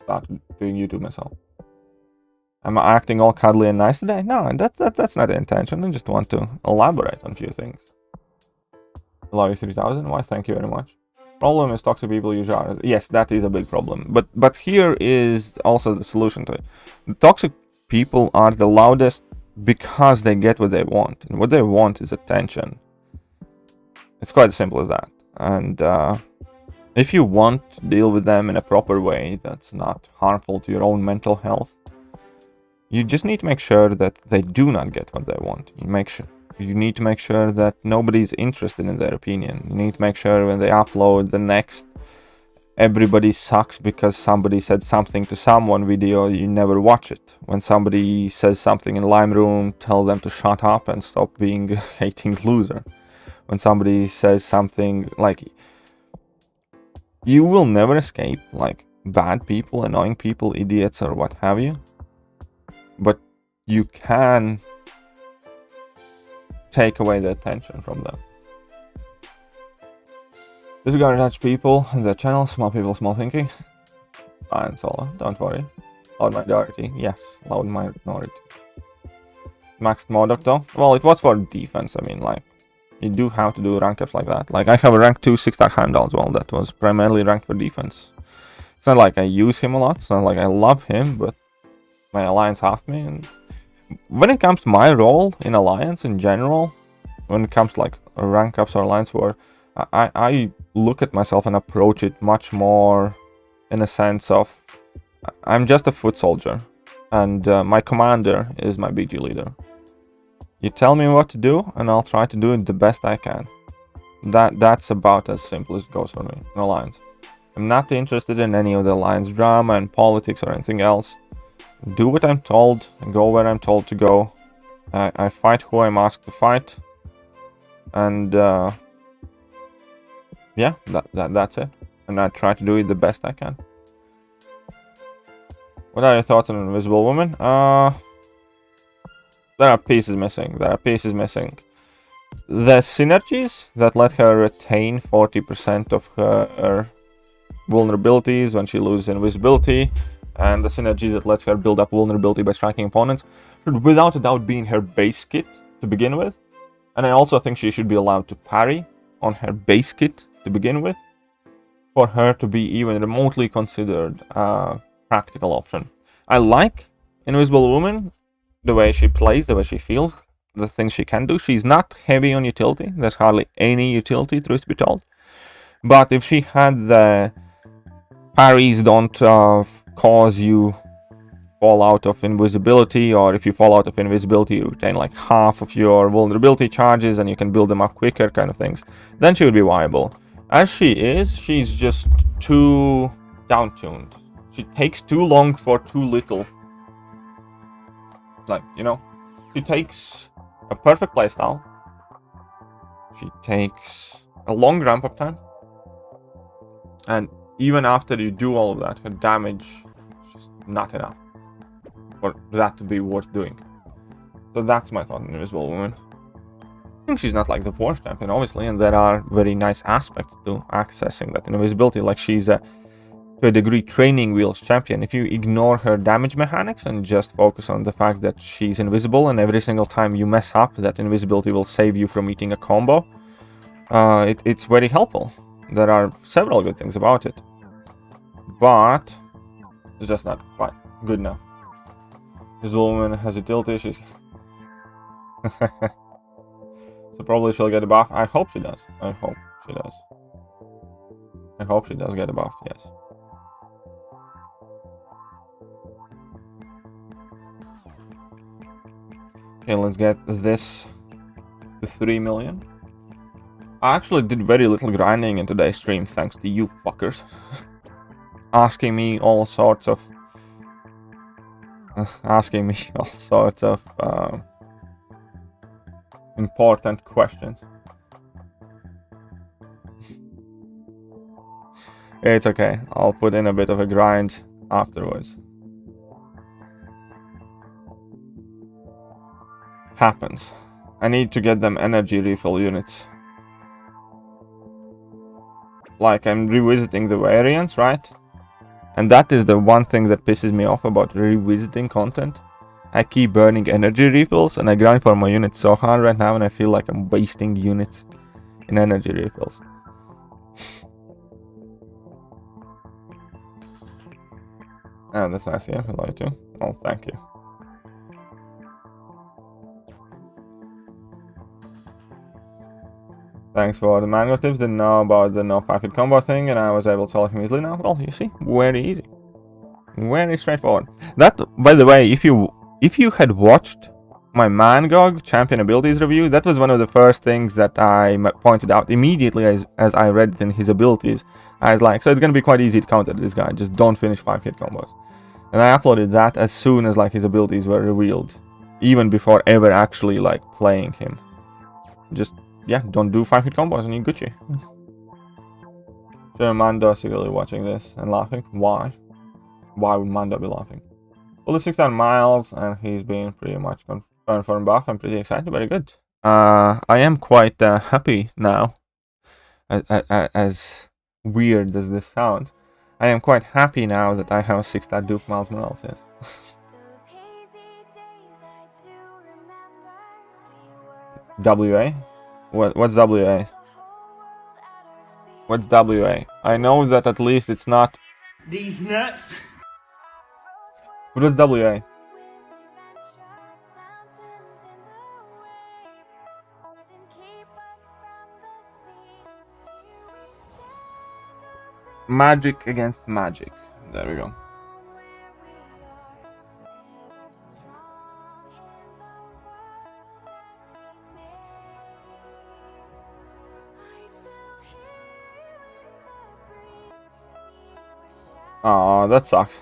I started doing YouTube myself. Am I acting all cuddly and nice today? No, that's not the intention. I just want to elaborate on a few things. Love you 3000. Why, thank you very much. Problem is toxic people use art. Yes, that is a big problem. But here is also the solution to it. The toxic people are the loudest because they get what they want. And what they want is attention. It's quite as simple as that. And if you want to deal with them in a proper way that's not harmful to your own mental health, you just need to make sure that they do not get what they want. You need to make sure that nobody's interested in their opinion. You need to make sure when they upload the next everybody sucks because somebody said something to someone video, you never watch it. When somebody says something in Limeroom, tell them to shut up and stop being a hating loser. When somebody says something like, you will never escape like bad people, annoying people, idiots or what have you. But you can take away the attention from them. Disregard Dutch people and their channel, small people, small thinking. Fine, Solo, don't worry. Loud minority, yes, loud minority. Maxed Modoc though? Well, it was for defense, I mean, like, you do have to do rank ups like that. Like, I have a rank 2 6-star Heimdall as well, that was primarily ranked for defense. It's not like I use him a lot, it's not like I love him, but my alliance asked me, and when it comes to my role in alliance in general, when it comes to like rank ups or alliance war, I look at myself and approach it much more in a sense of I'm just a foot soldier and my commander is my BG leader. You tell me what to do and I'll try to do it the best I can. That's about as simple as it goes for me in alliance. I'm not interested in any of the alliance drama and politics or anything else. Do what I'm told and go where I'm told to go. I fight who I'm asked to fight. And yeah, that's it. And I try to do it the best I can. What are your thoughts on Invisible Woman? There are pieces missing. The synergies that let her retain 40% of her vulnerabilities when she loses invisibility, and the synergy that lets her build up vulnerability by striking opponents, should without a doubt be in her base kit to begin with. And I also think she should be allowed to parry on her base kit to begin with, for her to be even remotely considered a practical option. I like Invisible Woman, the way she plays, the way she feels, the things she can do. She's not heavy on utility. There's hardly any utility, truth to be told. But if she had the parries don't cause you fall out of invisibility, or if you fall out of invisibility you retain like half of your vulnerability charges and you can build them up quicker kind of things, then she would be viable. As she is, she's just too down-tuned. She takes too long for too little. Like, you know, she takes a perfect playstyle. She takes a long ramp-up time. And even after you do all of that, her damage is just not enough for that to be worth doing. So that's my thought on Invisible Woman. I think she's not like the worst champion, obviously, and there are very nice aspects to accessing that invisibility. Like, she's to a degree training wheels champion. If you ignore her damage mechanics and just focus on the fact that she's invisible, and every single time you mess up, that invisibility will save you from eating a combo, it's very helpful. There are several good things about it, but it's just not quite good enough. This woman has utility, she's so probably she'll get a buff. I hope she does. I hope she does. I hope she does get a buff, yes. Okay, let's get this to 3 million. I actually did very little grinding in today's stream, thanks to you fuckers. Asking me all sorts of important questions. It's okay, I'll put in a bit of a grind afterwards. Happens. I need to get them energy refill units. Like, I'm revisiting the variants, right? And that is the one thing that pisses me off about revisiting content. I keep burning energy refills and I grind for my units so hard right now and I feel like I'm wasting units in energy refills. Oh, that's nice, yeah, I like to. Oh, thank you. Thanks for the mango tips. Didn't know about the no 5-hit combo thing, and I was able to solve him easily now. Well, you see, very easy, very straightforward. That, by the way, if you had watched my MCOC champion abilities review, that was one of the first things that I pointed out immediately as I read it in his abilities. I was like, so it's gonna be quite easy to counter this guy. Just don't finish 5-hit combos. And I uploaded that as soon as like his abilities were revealed, even before ever actually like playing him. Just, yeah, don't do 5-hit combos and you're Gucci. So Mando is secretly watching this and laughing. Why? Why would Mando be laughing? Well, the 6,000 miles and he's been pretty much confirmed for buff. I'm pretty excited. Very good. I am quite happy now. As weird as this sounds, I am quite happy now that I have 6-star Duke Miles Morales. Yes. WA? What's WA? What's WA? I know that at least it's not... These nuts. What is WA? Magic against magic. There we go. Oh, that sucks.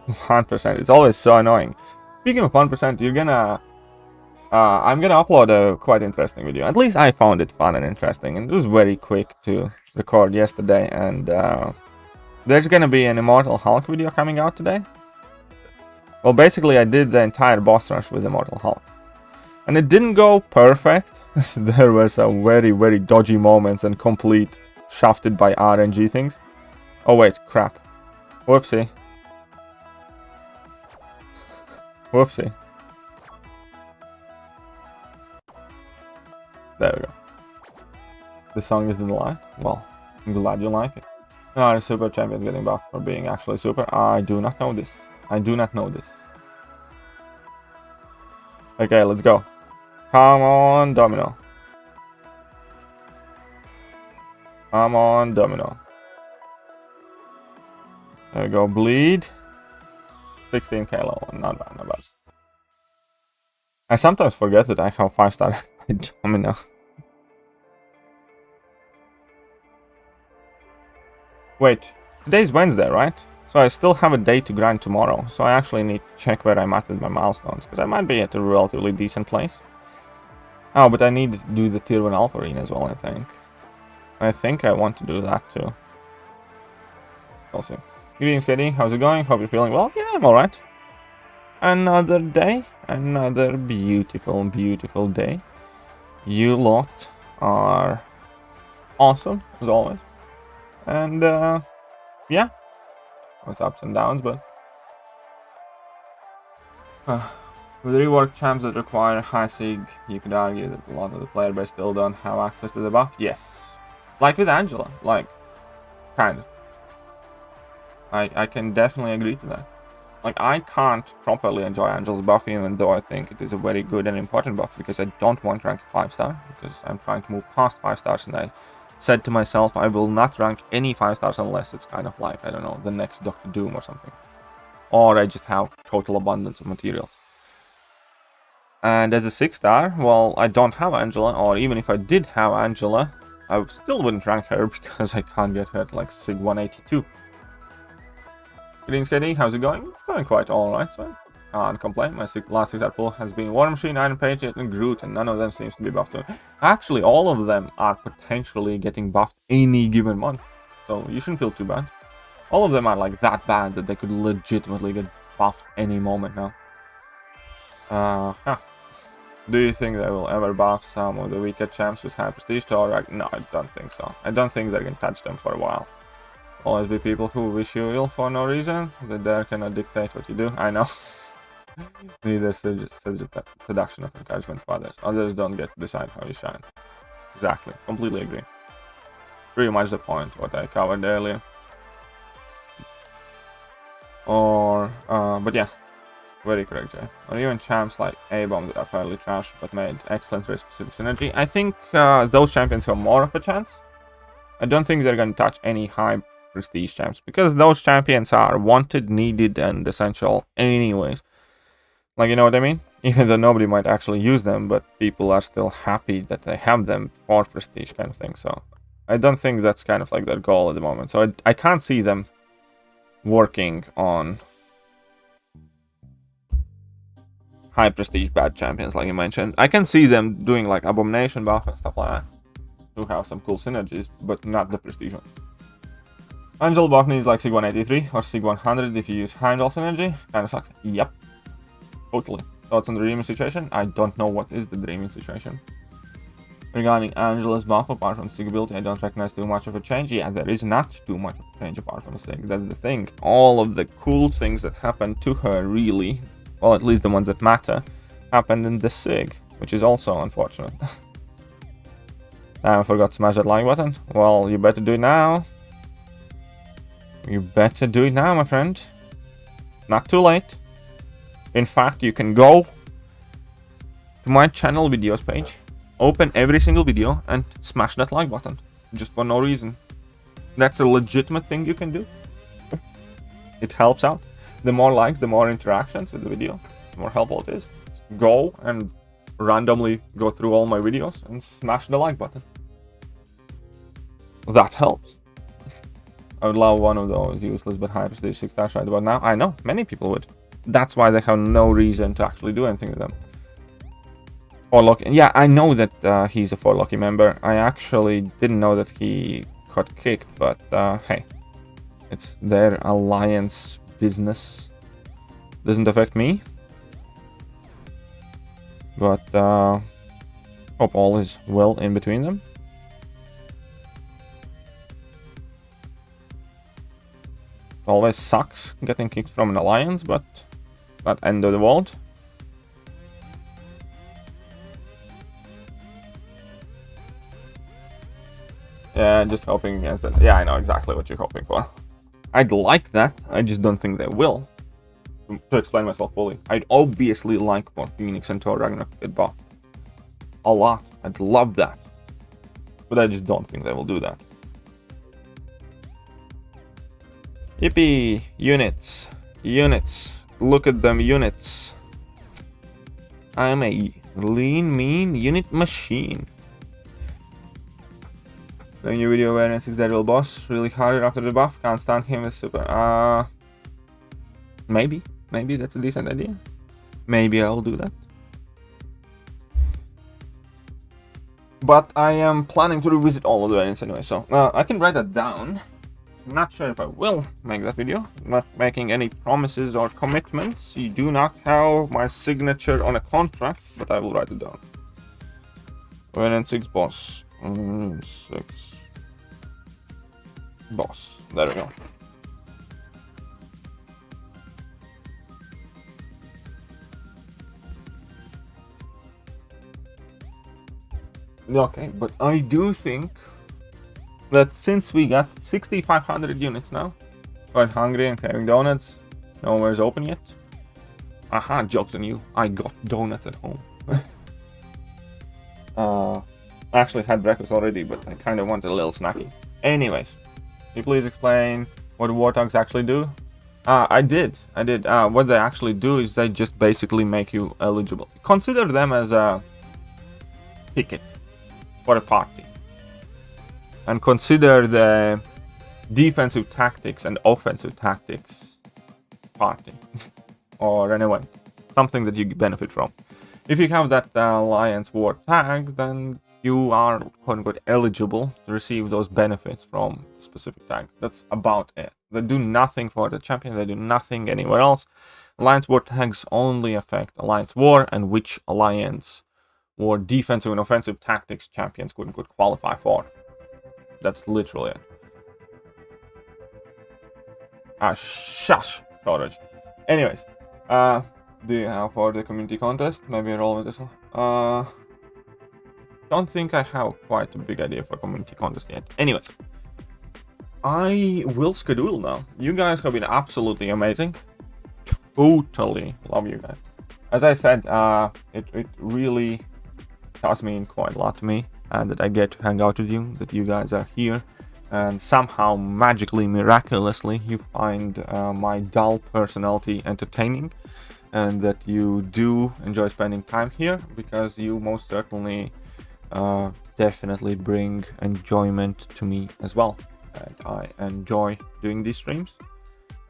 100%. It's always so annoying. Speaking of 1%, you're gonna... I'm gonna upload a quite interesting video. At least I found it fun and interesting. And it was very quick to record yesterday. And there's gonna be an Immortal Hulk video coming out today. Well, basically I did the entire boss rush with Immortal Hulk. And it didn't go perfect. There were some very, very dodgy moments and complete shafted by RNG things. Oh wait, crap. Whoopsie. Whoopsie. There we go. The song is the delight. Well, I'm glad you like it. No, the super champion getting buffed for being actually super. I do not know this. I do not know this. Okay, let's go. Come on, Domino. Come on, Domino. There we go, bleed. 16k level, not bad, not bad. I sometimes forget that I have 5-star Domino. Wait, today's Wednesday, right? So I still have a day to grind tomorrow, so I actually need to check where I'm at with my milestones, because I might be at a relatively decent place. Oh, but I need to do the tier 1 alpha arena as well, I think. I think I want to do that too. We'll see. Greetings, Katie. How's it going? Hope you're feeling well. Yeah, I'm alright. Another day. Another beautiful, beautiful day. You lot are awesome, as always. And, yeah. It's ups and downs, but... with rework champs that require high sig, you could argue that a lot of the player base still don't have access to the buff. Yes. Like with Angela. Like, kind of. I can definitely agree to that. Like, I can't properly enjoy Angela's buff, even though I think it is a very good and important buff, because I don't want to rank 5-star, because I'm trying to move past 5 stars, and I said to myself, I will not rank any 5 stars unless it's kind of like, I don't know, the next Doctor Doom or something. Or I just have total abundance of materials. And as a 6-star, well, I don't have Angela, or even if I did have Angela, I still wouldn't rank her because I can't get her at like Sig 182. Greetings, KD, how's it going? It's going quite alright, so can't complain. My last 6-star pull has been War Machine, Iron Patriot, and Groot, and none of them seems to be buffed. So actually, all of them are potentially getting buffed any given month, so you shouldn't feel too bad. All of them are like that bad that they could legitimately get buffed any moment now. Do you think they will ever buff some of the weaker champs with high prestige to rank? No, I don't think so. I don't think they're gonna touch them for a while. Always be people who wish you ill for no reason. That they cannot dictate what you do. I know. Neither seduction of encouragement for others. Others don't get to decide how you shine. Exactly. Completely agree. Pretty much the point what I covered earlier. But yeah. Very correct, Jay. Or even champs like A-Bomb that are fairly trash but made excellent race-specific synergy. I think those champions have more of a chance. I don't think they're going to touch any high prestige champs because those champions are wanted, needed, and essential anyways. Like, you know what I mean? Even though nobody might actually use them, but people are still happy that they have them for prestige kind of thing. So I don't think that's kind of like their goal at the moment. So I can't see them working on high prestige bad champions like you mentioned. I can see them doing like Abomination buff and stuff like that to have some cool synergies, but not the prestige one. Angel buff needs like Sig 183 or Sig 100 if you use Heimdall synergy. Kinda sucks. Yep. Totally. Thoughts on the dreaming situation? I don't know what is the dreaming situation. Regarding Angela's buff, apart from Sig ability, I don't recognize too much of a change. Yeah, there is not too much of a change apart from Sig. That's the thing. All of the cool things that happened to her really, well, at least the ones that matter, happened in the Sig, which is also unfortunate. Damn, I forgot to smash that like button. Well, you better do it now. You better do it now, my friend. Not too late. In fact, you can go to my channel videos page, open every single video, and smash that like button. Just for no reason. That's a legitimate thing you can do. It helps out. The more likes, the more interactions with the video, the more helpful it is. Just go and randomly go through all my videos and smash the like button. That helps. I would love one of those useless but high prestige 6-stars right about now. I know, many people would. That's why they have no reason to actually do anything with them. Forlocky. Yeah, I know that he's a Forlocky member. I actually didn't know that he got kicked, but hey. It's their alliance business. Doesn't affect me. But hope all is well in between them. Always sucks getting kicked from an alliance, but not end of the world. Yeah, just hoping against that. Yeah, I know exactly what you're hoping for. I'd like that. I just don't think they will. To explain myself fully, I'd obviously like more Phoenix and Thor Ragnarok get buffed. A lot. I'd love that. But I just don't think they will do that. Yippee! Units. Units. Look at them units. I'm a lean, mean unit machine. The new video where N6 dead real boss really hard after the buff. Can't stand him with super. Maybe that's a decent idea. Maybe I'll do that. But I am planning to revisit all of the variants anyway, so I can write that down. I'm not sure if I will make that video. I'm not making any promises or commitments. You do not have my signature on a contract, but I will write it down. N6 boss. 6 boss. There we go. Okay, but I do think that since we got 6,500 units now, quite hungry and craving donuts, nowhere's open yet. Aha, joke's on you. I got donuts at home. I actually had breakfast already, but I kind of wanted a little snacky. Anyways, can you please explain what warthogs actually do? I did. What they actually do is they just basically make you eligible. Consider them as a ticket for a party. And consider the defensive tactics and offensive tactics party. Or an event. Something that you benefit from. If you have that Alliance War tag, then you are quote-unquote eligible to receive those benefits from the specific tag. That's about it. They do nothing for the champion, they do nothing anywhere else. Alliance War tags only affect Alliance War and which Alliance War defensive and offensive tactics champions quote-unquote qualify for. That's literally it. Shush, storage. Anyways, do you have for the community contest? Maybe roll with this one. Don't think I have quite a big idea for community contest yet. Anyways, I will schedule now. You guys have been absolutely amazing. Totally love you guys. As I said, it really does mean quite a lot to me, and that I get to hang out with you, that you guys are here, and somehow magically, miraculously, you find my dull personality entertaining, and that you do enjoy spending time here, because you most certainly definitely bring enjoyment to me as well. And I enjoy doing these streams,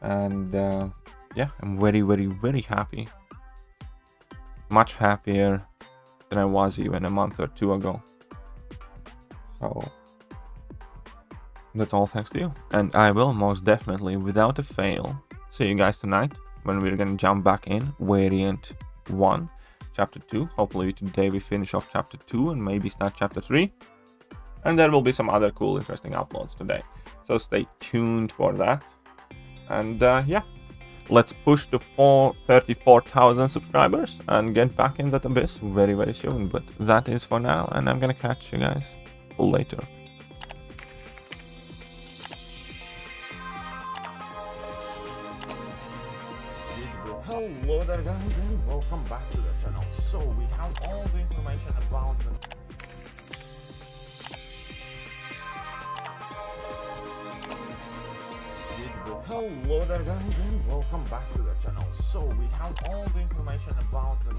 and yeah, I'm very, very, very happy. Much happier than I was even a month or two ago. So that's all thanks to you, and I will most definitely, without a fail, see you guys tonight when we're gonna jump back in Variant 1. Chapter 2. Hopefully today we finish off Chapter 2 and maybe start Chapter 3. And there will be some other cool, interesting uploads today. So stay tuned for that. And yeah, let's push to 34,000 subscribers and get back in that abyss very, very soon. But that is for now, and I'm gonna catch you guys later. Hello there guys, and welcome back to the channel. So we have all the information about the... Hello there guys, and welcome back to the channel. So we have all the information about the...